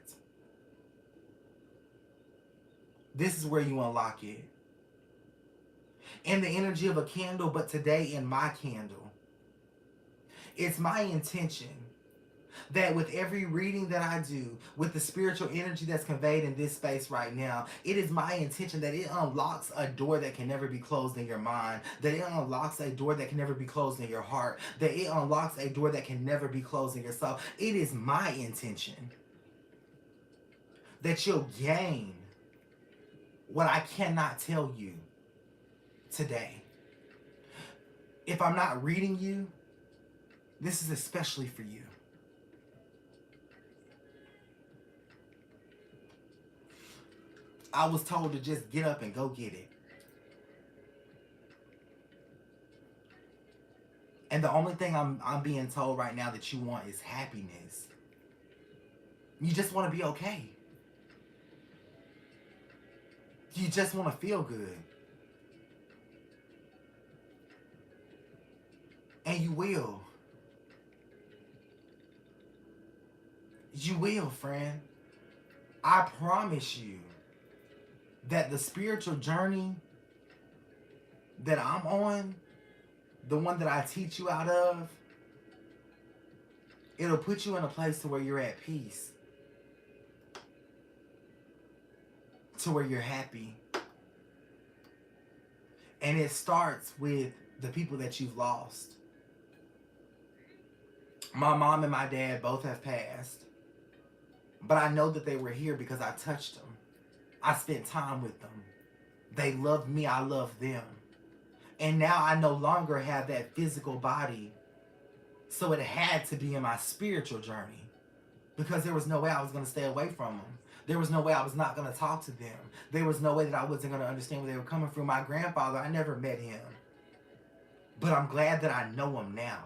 This is where you unlock it. In the energy of a candle, but today in my candle. It's my intention that with every reading that I do, with the spiritual energy that's conveyed in this space right now, it is my intention that it unlocks a door that can never be closed in your mind, that it unlocks a door that can never be closed in your heart, that it unlocks a door that can never be closed in yourself. It is my intention that you'll gain what I cannot tell you today. If I'm not reading you, this is especially for you. I was told to just get up and go get it. And the only thing I'm being told right now that you want is happiness. You just want to be okay. You just want to feel good. And you will. You will, friend. I promise you that the spiritual journey that I'm on, the one that I teach you out of, it'll put you in a place to where you're at peace. To where you're happy. And it starts with the people that you've lost. My mom and my dad both have passed. But I know that they were here because I touched them. I spent time with them. They loved me, I loved them. And now I no longer have that physical body. So it had to be in my spiritual journey. Because there was no way I was going to stay away from them. There was no way I was not going to talk to them. There was no way that I wasn't going to understand where they were coming from. My grandfather, I never met him. But I'm glad that I know him now.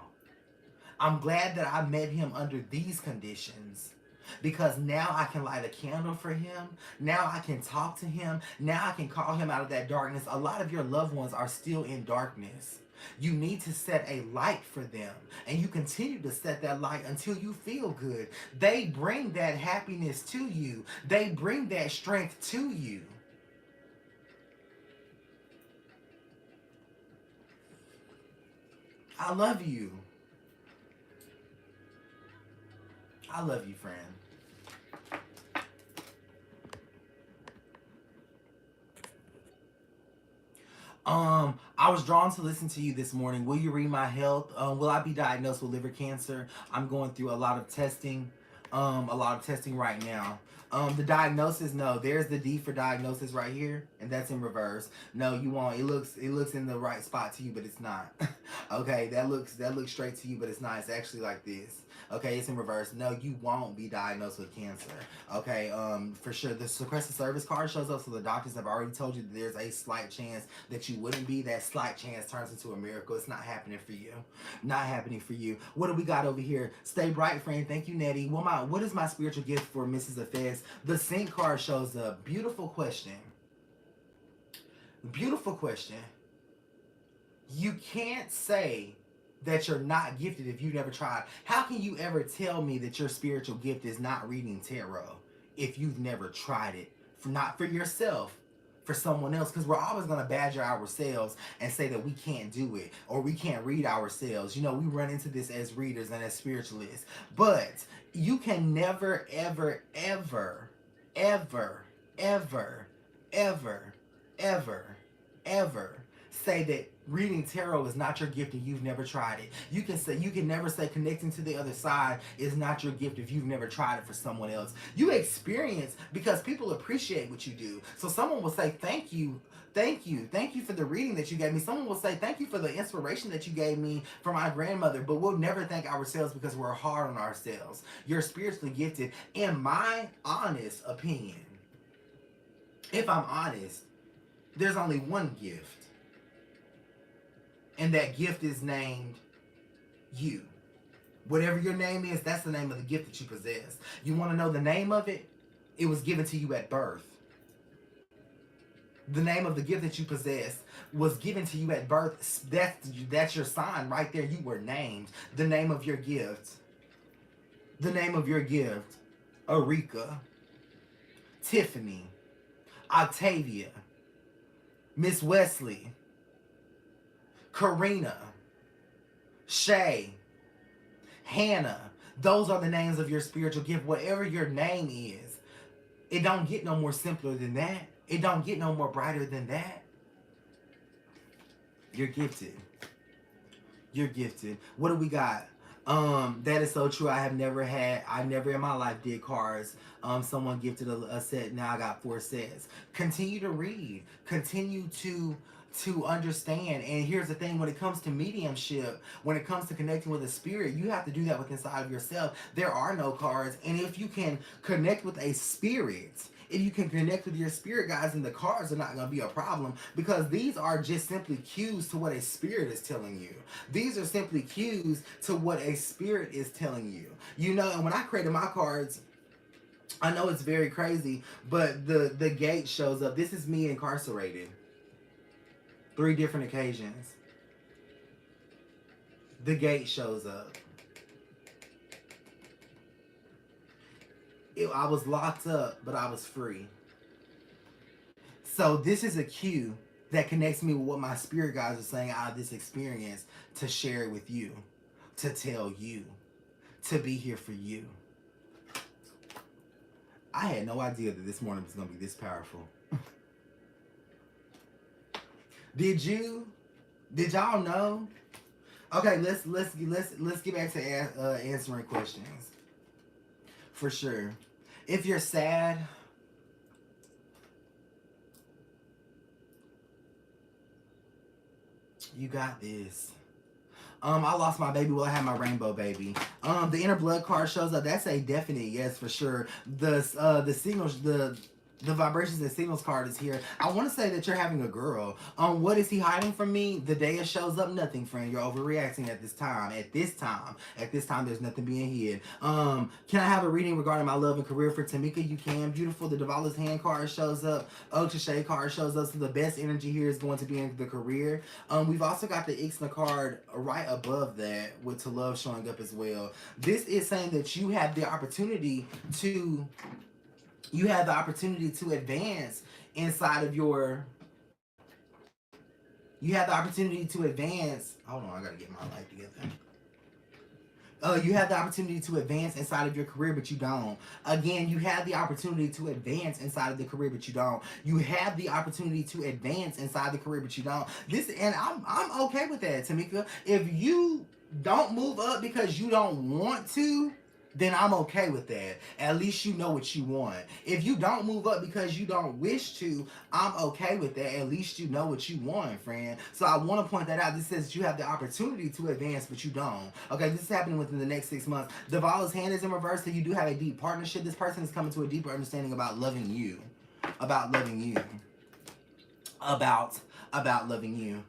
I'm glad that I met him under these conditions. Because now I can light a candle for him. Now I can talk to him. Now I can call him out of that darkness. A lot of your loved ones are still in darkness. You need to set a light for them. And you continue to set that light until you feel good. They bring that happiness to you. They bring that strength to you. I love you. I love you, friend. I was drawn to listen to you this morning. Will you read my health? Will I be diagnosed with liver cancer? I'm going through a lot of testing. Right now. The diagnosis, no. There's the D for diagnosis right here, and that's in reverse. No, you won't. It looks in the right spot to you, but it's not. Okay, that looks straight to you, but it's not. It's actually like this. Okay, it's in reverse. No, you won't be diagnosed with cancer. Okay, for sure. The sequester service card shows up, so the doctors have already told you that there's a slight chance that you wouldn't be. That slight chance turns into a miracle. It's not happening for you. Not happening for you. What do we got over here? Stay bright, friend. Thank you, Nettie. What is my spiritual gift for Mrs. Effects? The Sync card shows up. Beautiful question. Beautiful question. You can't say that you're not gifted if you never tried. How can you ever tell me that your spiritual gift is not reading tarot if you've never tried it? Not for yourself, for someone else, because we're always going to badger ourselves and say that we can't do it or we can't read ourselves. You know, we run into this as readers and as spiritualists. But you can never, ever, ever, ever, ever, ever, ever, ever say that reading tarot is not your gift and you've never tried it. You can never say connecting to the other side is not your gift if you've never tried it for someone else. You experience because people appreciate what you do. So someone will say thank you. Thank you. Thank you for the reading that you gave me. Someone will say, thank you for the inspiration that you gave me for my grandmother. But we'll never thank ourselves because we're hard on ourselves. You're spiritually gifted. In my honest opinion, if I'm honest, there's only one gift. And that gift is named you. Whatever your name is, that's the name of the gift that you possess. You want to know the name of it? It was given to you at birth. The name of the gift that you possess was given to you at birth. That's your sign right there. You were named. The name of your gift. The name of your gift. Erika. Tiffany. Octavia. Miss Wesley. Karina, Shay, Hannah. Those are the names of your spiritual gift. Whatever your name is, it don't get no more simpler than that. It don't get no more brighter than that. You're gifted. You're gifted. What do we got? That is so true. I never in my life did cards. Someone gifted a set. Now I got 4 sets. Continue to read. Continue to understand. And here's the thing, when it comes to mediumship, when it comes to connecting with a spirit, you have to do that with inside of yourself. There are no cards. And if you can connect with a spirit, if you can connect with your spirit guides, then the cards are not going to be a problem, because these are just simply cues to what a spirit is telling you. These are simply cues to what a spirit is telling you. You know, and when I created my cards, I know it's very crazy, but the gate shows up. This is me incarcerated. 3 different occasions. The gate shows up. I was locked up, but I was free. So this is a cue that connects me with what my spirit guides are saying out of this experience, to share it with you, to tell you, to be here for you. I had no idea that this morning was going to be this powerful. Did y'all know? Okay, let's get back to answering questions. For sure. If you're sad, you got this. I lost my baby. Well, I had my rainbow baby. The inner blood card shows up. That's a definite yes for sure. The signals, the vibrations and signals card is here. I want to say that you're having a girl. What is he hiding from me? The day shows up, nothing, friend. You're overreacting at this time. At this time, there's nothing being hid. Can I have a reading regarding my love and career for Tamika? You can. Beautiful. The Devala's hand card shows up. Oakshade card shows up. So the best energy here is going to be in the career. We've also got the Ixna card right above that with To Love showing up as well. This is saying that you have the opportunity to advance inside of your... You have the opportunity to advance... Hold on, I gotta get my life together. You have the opportunity to advance inside of your career, but you don't. Again, you have the opportunity to advance inside of the career, but you don't. You have the opportunity to advance inside the career, but you don't. And I'm okay with that, Tamika. If you don't move up because you don't want to, then I'm okay with that. At least you know what you want. If you don't move up because you don't wish to, I'm okay with that. At least you know what you want, friend. So I want to point that out. This says you have the opportunity to advance, but you don't. Okay, this is happening within the next 6 months. Devala's hand is in reverse, so you do have a deep partnership. This person is coming to a deeper understanding about loving you. About loving you. About loving you.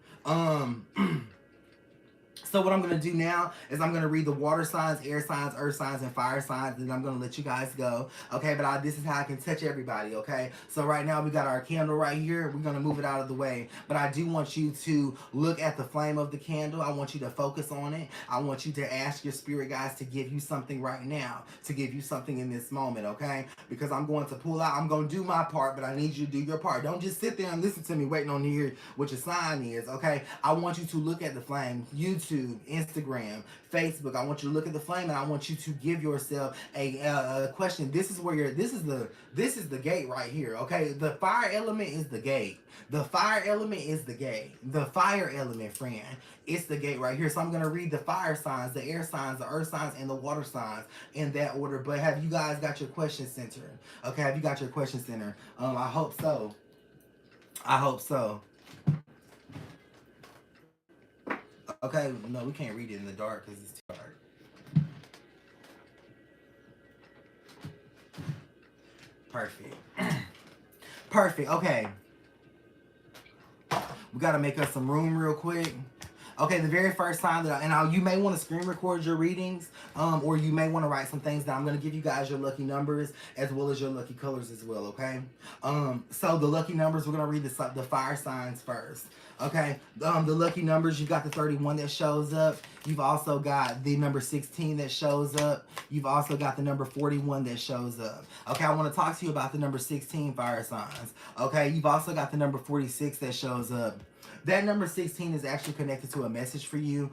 So what I'm going to do now is I'm going to read the water signs, air signs, earth signs, and fire signs, and I'm going to let you guys go. Okay, but this is how I can touch everybody, okay? So right now we got our candle right here. We're going to move it out of the way. But I do want you to look at the flame of the candle. I want you to focus on it. I want you to ask your spirit guides to give you something right now, to give you something in this moment, okay? Because I'm going to pull out. I'm going to do my part, but I need you to do your part. Don't just sit there and listen to me waiting on to hear what your sign is, okay? I want you to look at the flame. YouTube, Instagram, Facebook. I want you to look at the flame, and I want you to give yourself a question. This is where this is the gate right here. Okay, the fire element is the gate. The fire element is the gate. The fire element, friend, it's the gate right here. So I'm gonna read the fire signs, the air signs, the earth signs, and the water signs in that order. But have you guys got your question centered? Okay, have you got your question centered? I hope so. I hope so. Okay, no, we can't read it in the dark because it's too dark. Perfect. Perfect. Okay. We got to make us some room real quick. Okay, the very first time you may want to screen record your readings, or you may want to write some things down. I'm going to give you guys your lucky numbers as well as your lucky colors as well, okay? So the lucky numbers, we're going to read the fire signs first, okay? The lucky numbers, you got the 31 that shows up. You've also got the number 16 that shows up. You've also got the number 41 that shows up. Okay, I want to talk to you about the number 16 fire signs, okay? You've also got the number 46 that shows up. That number 16 is actually connected to a message for you.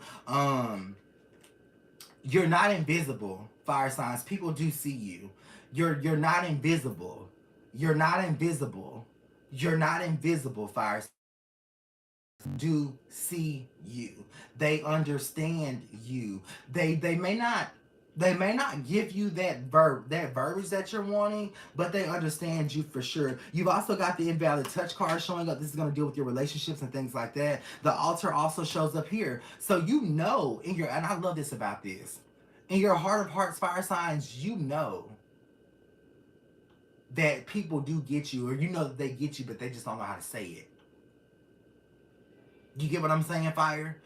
You're not invisible, fire signs. People do see you. You're not invisible. You're not invisible. You're not invisible, fire signs. Do see you. They understand you. They may not give you that verbiage that you're wanting, but they understand you for sure. You've also got the invalid touch card showing up. This is going to deal with your relationships and things like that. The altar also shows up here. So you know and I love this about this. In your heart of hearts, fire signs, you know that people do get you, or you know that they get you, but they just don't know how to say it. You get what I'm saying, fire?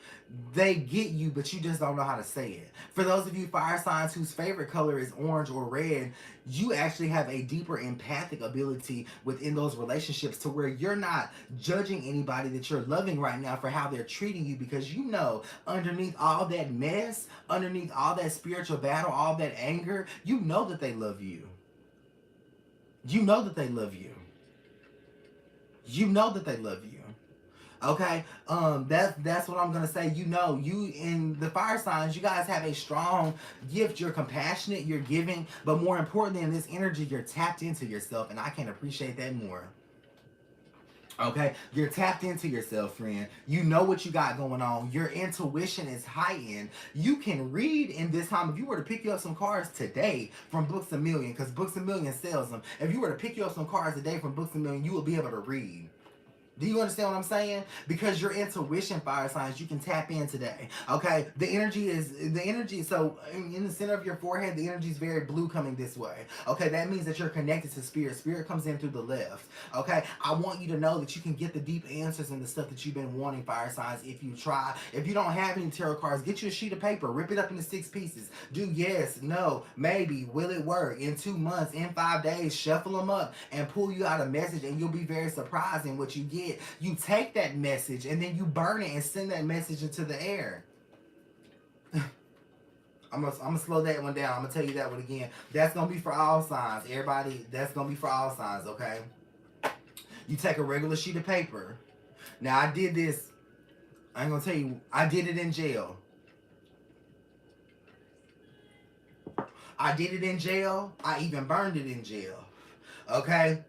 They get you, but you just don't know how to say it. For those of you fire signs whose favorite color is orange or red, you actually have a deeper empathic ability within those relationships to where you're not judging anybody that you're loving right now for how they're treating you, because you know underneath all that mess, underneath all that spiritual battle, all that anger, you know that they love you. You know that they love you. You know that they love you. Okay, that's what I'm gonna say. You know, you in the fire signs, you guys have a strong gift. You're compassionate, you're giving, but more importantly, in this energy, you're tapped into yourself, and I can appreciate that more. Okay, you're tapped into yourself, friend. You know what you got going on. Your intuition is heightened. You can read in this time. If you were to pick you up some cards today from Books A Million, because Books A Million sells them. If you were to pick you up some cards today from Books A Million, you will be able to read. Do you understand what I'm saying? Because your intuition, fire signs, you can tap in today. Okay, the energy. So in the center of your forehead, the energy is very blue coming this way. Okay, that means that you're connected to spirit. Spirit comes in through the left. Okay, I want you to know that you can get the deep answers and the stuff that you've been wanting, fire signs, if you try. If you don't have any tarot cards, get you a sheet of paper, rip it up into 6 pieces. Do yes, no, maybe, will it work? In 2 months, in 5 days, shuffle them up and pull you out a message, and you'll be very surprised in what you get. You take that message and then you burn it and send that message into the air. I'm gonna slow that one down. I'm gonna tell you that one again. That's gonna be for all signs. Everybody, that's gonna be for all signs, okay? You take a regular sheet of paper. Now I did this, I ain't gonna tell you, I did it in jail. I did it in jail. I even burned it in jail. Okay?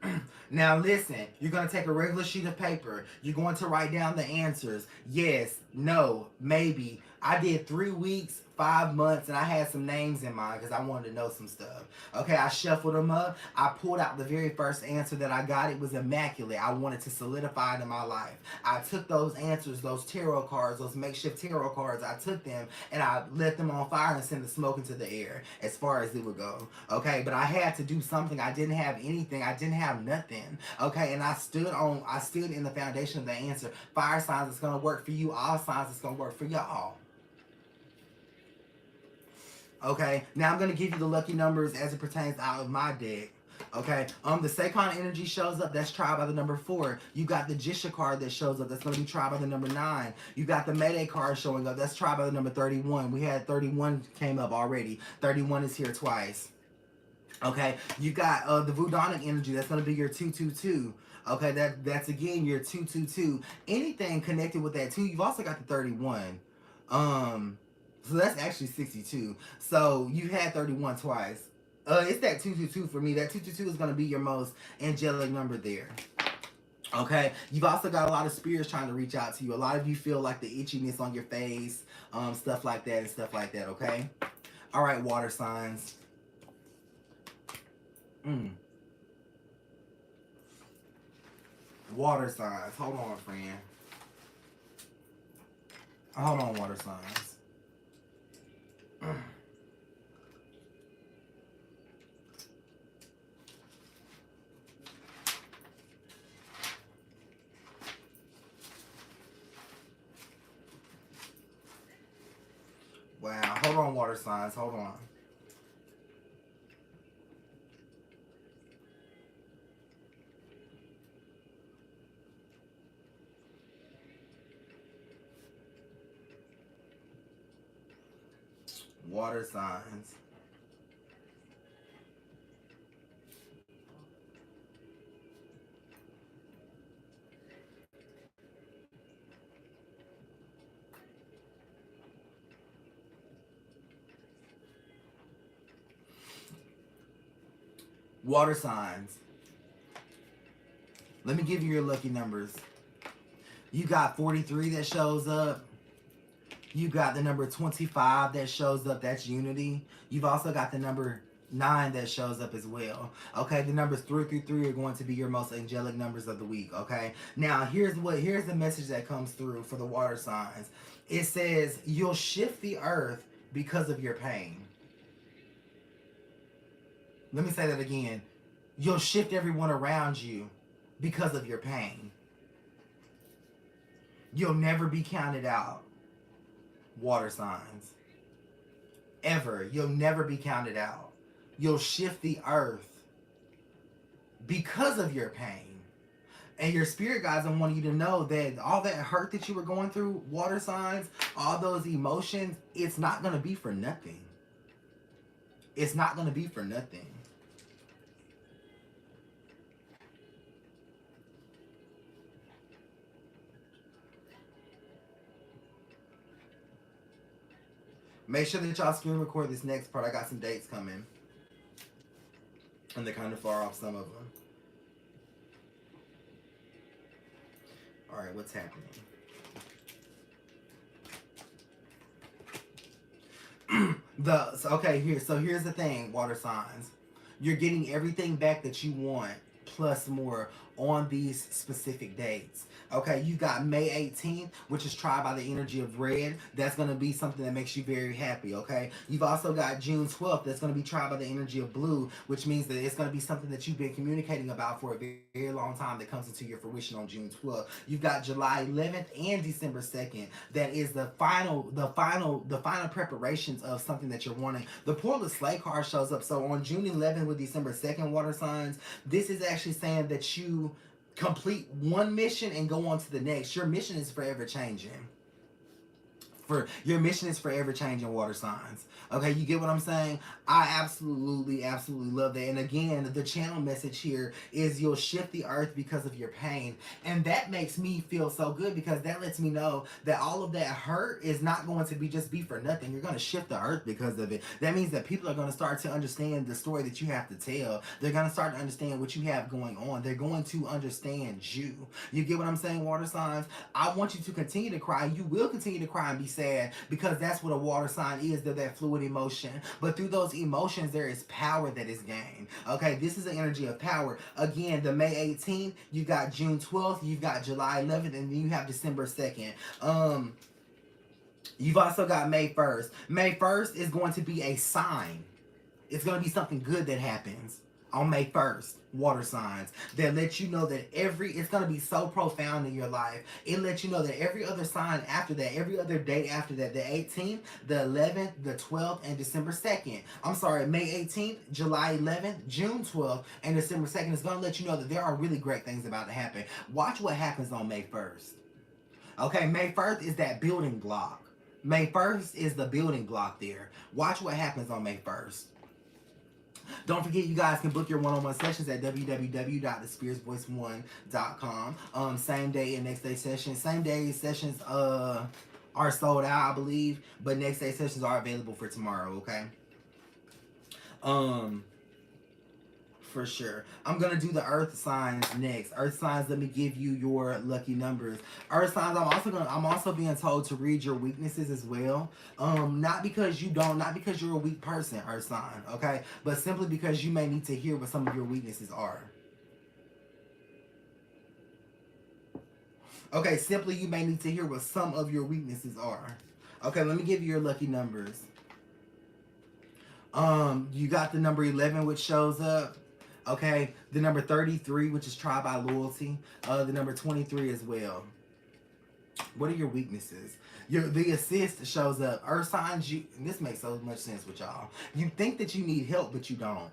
Now listen, you're going to take a regular sheet of paper. You're going to write down the answers. Yes, no, maybe. I did 3 weeks, 5 months, and I had some names in mind because I wanted to know some stuff. Okay, I shuffled them up. I pulled out the very first answer that I got. It was immaculate. I wanted to solidify it in my life. I took those answers, those tarot cards, those makeshift tarot cards, I took them and I lit them on fire and sent the smoke into the air as far as it would go. Okay, but I had to do something. I didn't have anything. I didn't have nothing. Okay, and I stood in the foundation of the answer. Fire signs, it's going to work for you. All signs, it's going to work for y'all. Okay, now I'm gonna give you the lucky numbers as it pertains out of my deck. Okay, the Saquon energy shows up. That's tried by the number 4. You got the Jisha card that shows up. That's gonna be tried by the number 9. You got the Mayday card showing up. That's tried by the number 31. We had 31 came up already. 31 is here twice. Okay, you got the Voodonic energy. That's gonna be your 222. Okay, that's again your 222. Anything connected with that 2. You've also got the 31. Um, so that's actually 62. So you had 31 twice. It's that 222 for me. That 222 is gonna be your most angelic number there. Okay, you've also got a lot of spirits trying to reach out to you. A lot of you feel like the itchiness on your face, stuff like that and stuff like that. Okay, all right, water signs. Mm. Water signs. Hold on, friend. Hold on, water signs. Wow. Hold on, water signs. Hold on. Water signs. Water signs. Let me give you your lucky numbers. You got 43 that shows up. You got the number 25 that shows up. That's unity. You've also got the number 9 that shows up as well. Okay, the numbers 3 through 3 are going to be your most angelic numbers of the week. Okay, now here's the message that comes through for the water signs. It says you'll shift the earth because of your pain. Let me say that again. You'll shift everyone around you because of your pain. You'll never be counted out. Water signs. Ever. You'll never be counted out. You'll shift the earth because of your pain. And your spirit guides, I want you to know that all that hurt that you were going through, water signs, all those emotions, it's not going to be for nothing. It's not going to be for nothing. Make sure that y'all screen record this next part. I got some dates coming. And they're kind of far off, some of them. Alright, what's happening? Here's the thing, water signs. You're getting everything back that you want, plus more, on these specific dates. Okay, you got May 18th, which is tried by the energy of red. That's going to be something that makes you very happy, okay? You've also got June 12th. That's going to be tried by the energy of blue, which means that it's going to be something that you've been communicating about for a very, very long time that comes into your fruition on June 12th. You've got July 11th and December 2nd. That is the final preparations of something that you're wanting. The Portal Slay card shows up. So on June 11th with December 2nd, water signs, this is actually saying that you complete one mission and go on to the next. Your mission is forever changing. Your mission is forever changing, water signs. Okay, you get what I'm saying? I absolutely love that. And again, the channel message here is you'll shift the earth because of your pain. And that makes me feel so good because that lets me know that all of that hurt is not going to just be for nothing. You're going to shift the earth because of it. That means that people are going to start to understand the story that you have to tell. They're going to start to understand what you have going on. They're going to understand you. You get what I'm saying, water signs? I want you to continue to cry. You will continue to cry and be sad because that's what a water sign is. They're that fluid emotion. But through those emotions, there is power that is gained. Okay, this is the energy of power. Again, the May 18th, you got June 12th, you've got July 11th, and then you have December 2nd. You've also got May 1st. May 1st is going to be a sign. It's going to be something good that happens on May 1st, water signs, that let you know that it's going to be so profound in your life. It lets you know that every other sign after that, every other date after that, the 18th, the 11th, the 12th, and December 2nd. I'm sorry, May 18th, July 11th, June 12th, and December 2nd is going to let you know that there are really great things about to happen. Watch what happens on May 1st. Okay, May 1st is that building block. May 1st is the building block there. Watch what happens on May 1st. Don't forget, you guys can book your one-on-one sessions at www.thespiritsvoice1.com. Same day and next day sessions. Same day sessions are sold out, I believe, but next day sessions are available for tomorrow. Okay. Um, for sure. I'm gonna do the earth signs next. Earth signs, let me give you your lucky numbers. Earth signs, I'm also being told to read your weaknesses as well. Not because you're a weak person, earth sign, okay? But simply because you may need to hear what some of your weaknesses are. Okay, simply you may need to hear what some of your weaknesses are. Okay, let me give you your lucky numbers. You got the number 11, which shows up. Okay, the number 33, which is try by loyalty. The number 23 as well. What are your weaknesses? The assist shows up. Earth signs, this makes so much sense with y'all. You think that you need help, but you don't.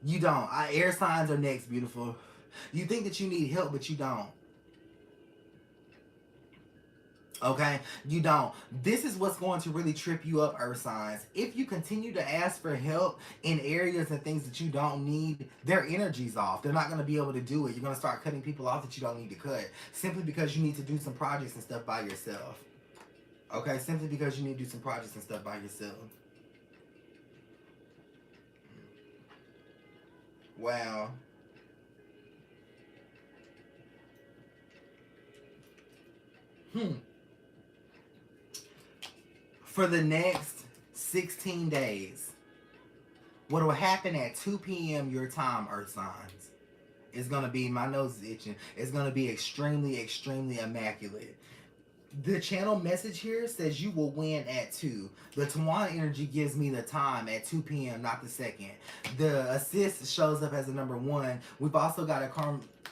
You don't. Air signs are next, beautiful. You think that you need help, but you don't. Okay, you don't. This is what's going to really trip you up, earth signs. If you continue to ask for help in areas and things that you don't need, their energy's off. They're not going to be able to do it. You're going to start cutting people off that you don't need to cut, simply because you need to do some projects and stuff by yourself. Okay, simply because you need to do some projects and stuff by yourself. Wow. For the next 16 days, what will happen at 2 p.m. your time, earth signs, is going to be, my nose is itching, it's going to be extremely, extremely immaculate. The channel message here says you will win at 2. The Tawana energy gives me the time at 2 p.m., not the second. The assist shows up as a number 1. We've also got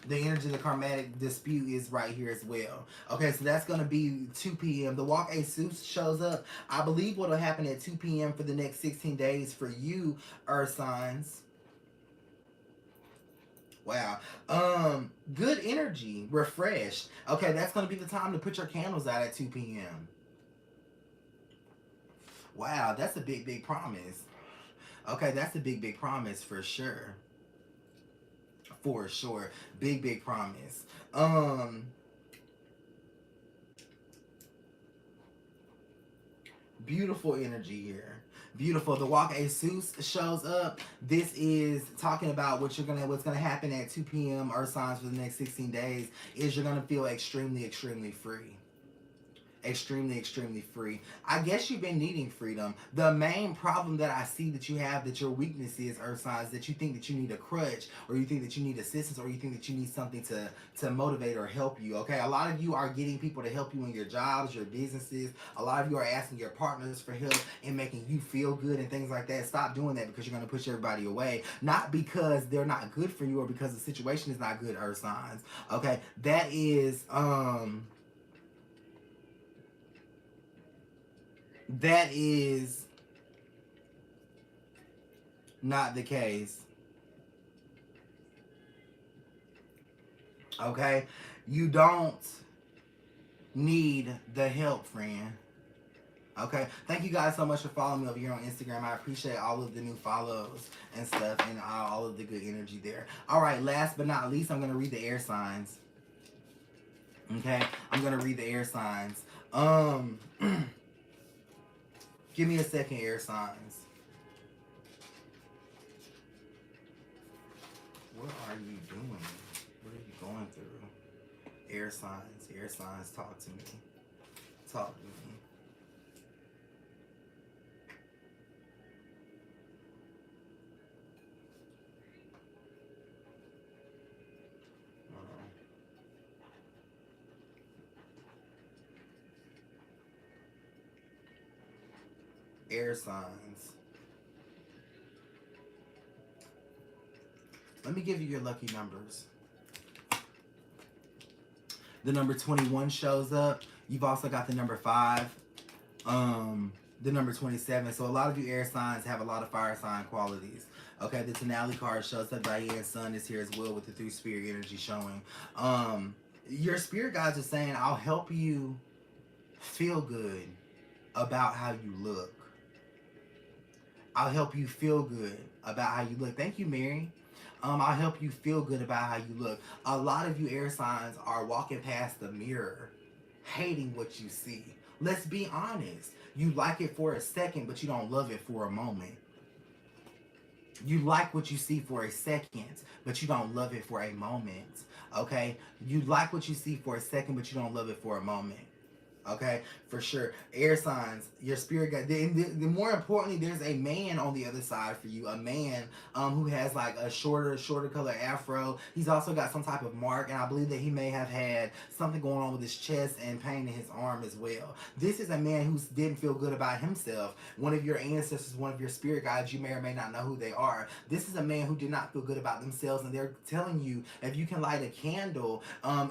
the energy of the karmatic dispute is right here as well. Okay, so that's going to be 2 p.m. The walk a Seuss shows up. I believe what will happen at 2 p.m. for the next 16 days for you, earth signs. Wow. Good energy, refreshed. Okay, that's gonna be the time to put your candles out at 2 p.m. Wow, that's a big, big promise. Okay, that's a big, big promise for sure. For sure. Big, big promise. Beautiful energy here. Beautiful. The walk a Seuss shows up. This is talking about what's gonna happen at 2 p.m. Earth signs for the next 16 days. Is you're gonna feel extremely, extremely free. Extremely, extremely free. I guess you've been needing freedom. The main problem that I see that you have, that your weakness is, earth signs, that you think that you need a crutch, or you think that you need assistance, or you think that you need something to motivate or help you. Okay, a lot of you are getting people to help you in your jobs, your businesses. A lot of you are asking your partners for help and making you feel good and things like that. Stop doing that, because you're going to push everybody away. Not because they're not good for you or because the situation is not good, earth signs. Okay, that is not the case. Okay? You don't need the help, friend. Okay? Thank you guys so much for following me over here on Instagram. I appreciate all of the new follows and stuff, and all of the good energy there. Alright, last but not least, I'm going to read the air signs. Okay? I'm going to read the air signs. Give me a second, air signs. What are you doing? What are you going through? Air signs, talk to me. Talk to me. Air signs. Let me give you your lucky numbers. The number 21 shows up. You've also got the number 5. The number 27. So a lot of you air signs have a lot of fire sign qualities. Okay, the Tenali card shows up. Diane's sun is here as well with the 3 spirit energy showing. Your spirit guides are saying, I'll help you feel good about how you look. I'll help you feel good about how you look. Thank you, Mary. I'll help you feel good about how you look. A lot of you air signs are walking past the mirror, hating what you see. Let's be honest. You like it for a second, but you don't love it for a moment. You like what you see for a second, but you don't love it for a moment. Okay? You like what you see for a second, but you don't love it for a moment. Okay, for sure. Air signs, your spirit guide. The more importantly, there's a man on the other side for you. A man who has like a shorter color afro. He's also got some type of mark, and I believe that he may have had something going on with his chest and pain in his arm as well. This is a man who didn't feel good about himself. One of your ancestors, one of your spirit guides, you may or may not know who they are. This is a man who did not feel good about themselves, and they're telling you if you can light a candle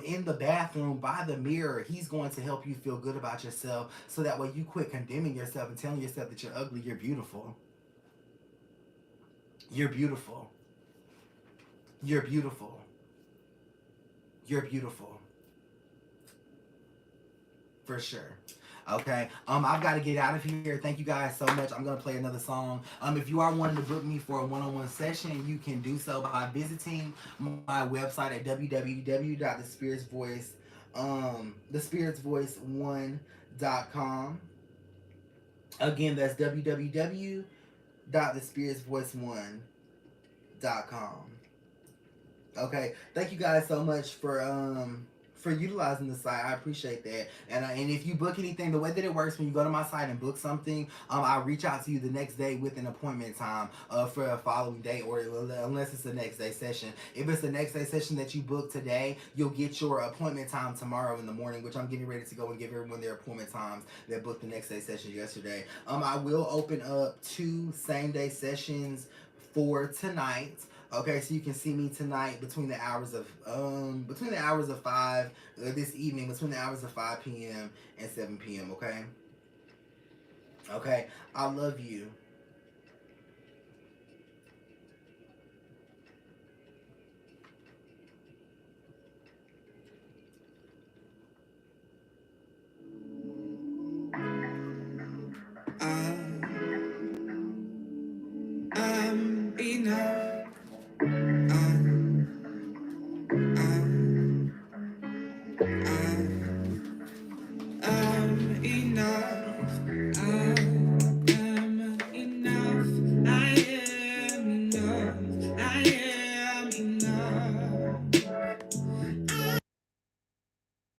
in the bathroom by the mirror, he's going to help you feel good about yourself, so that way you quit condemning yourself and telling yourself that you're ugly. You're beautiful. You're beautiful. You're beautiful. You're beautiful. For sure. Okay. I've got to get out of here. Thank you guys so much. I'm gonna play another song. If you are wanting to book me for a one-on-one session, you can do so by visiting my website at www.thespiritsvoice thespiritsvoice1.com. Again, that's www.thespiritsvoice1.com. Okay, thank you guys so much for utilizing the site. I appreciate that. And if you book anything, the way that it works when you go to my site and book something, I'll reach out to you the next day with an appointment time for a following day, or unless it's the next day session. If it's the next day session that you book today, you'll get your appointment time tomorrow in the morning, which I'm getting ready to go and give everyone their appointment times that booked the next day session yesterday. I will open up 2 same day sessions for tonight. Okay, so you can see me tonight between the hours of 5 this evening, between the hours of 5 p.m. and 7 p.m. Okay. Okay, I love you.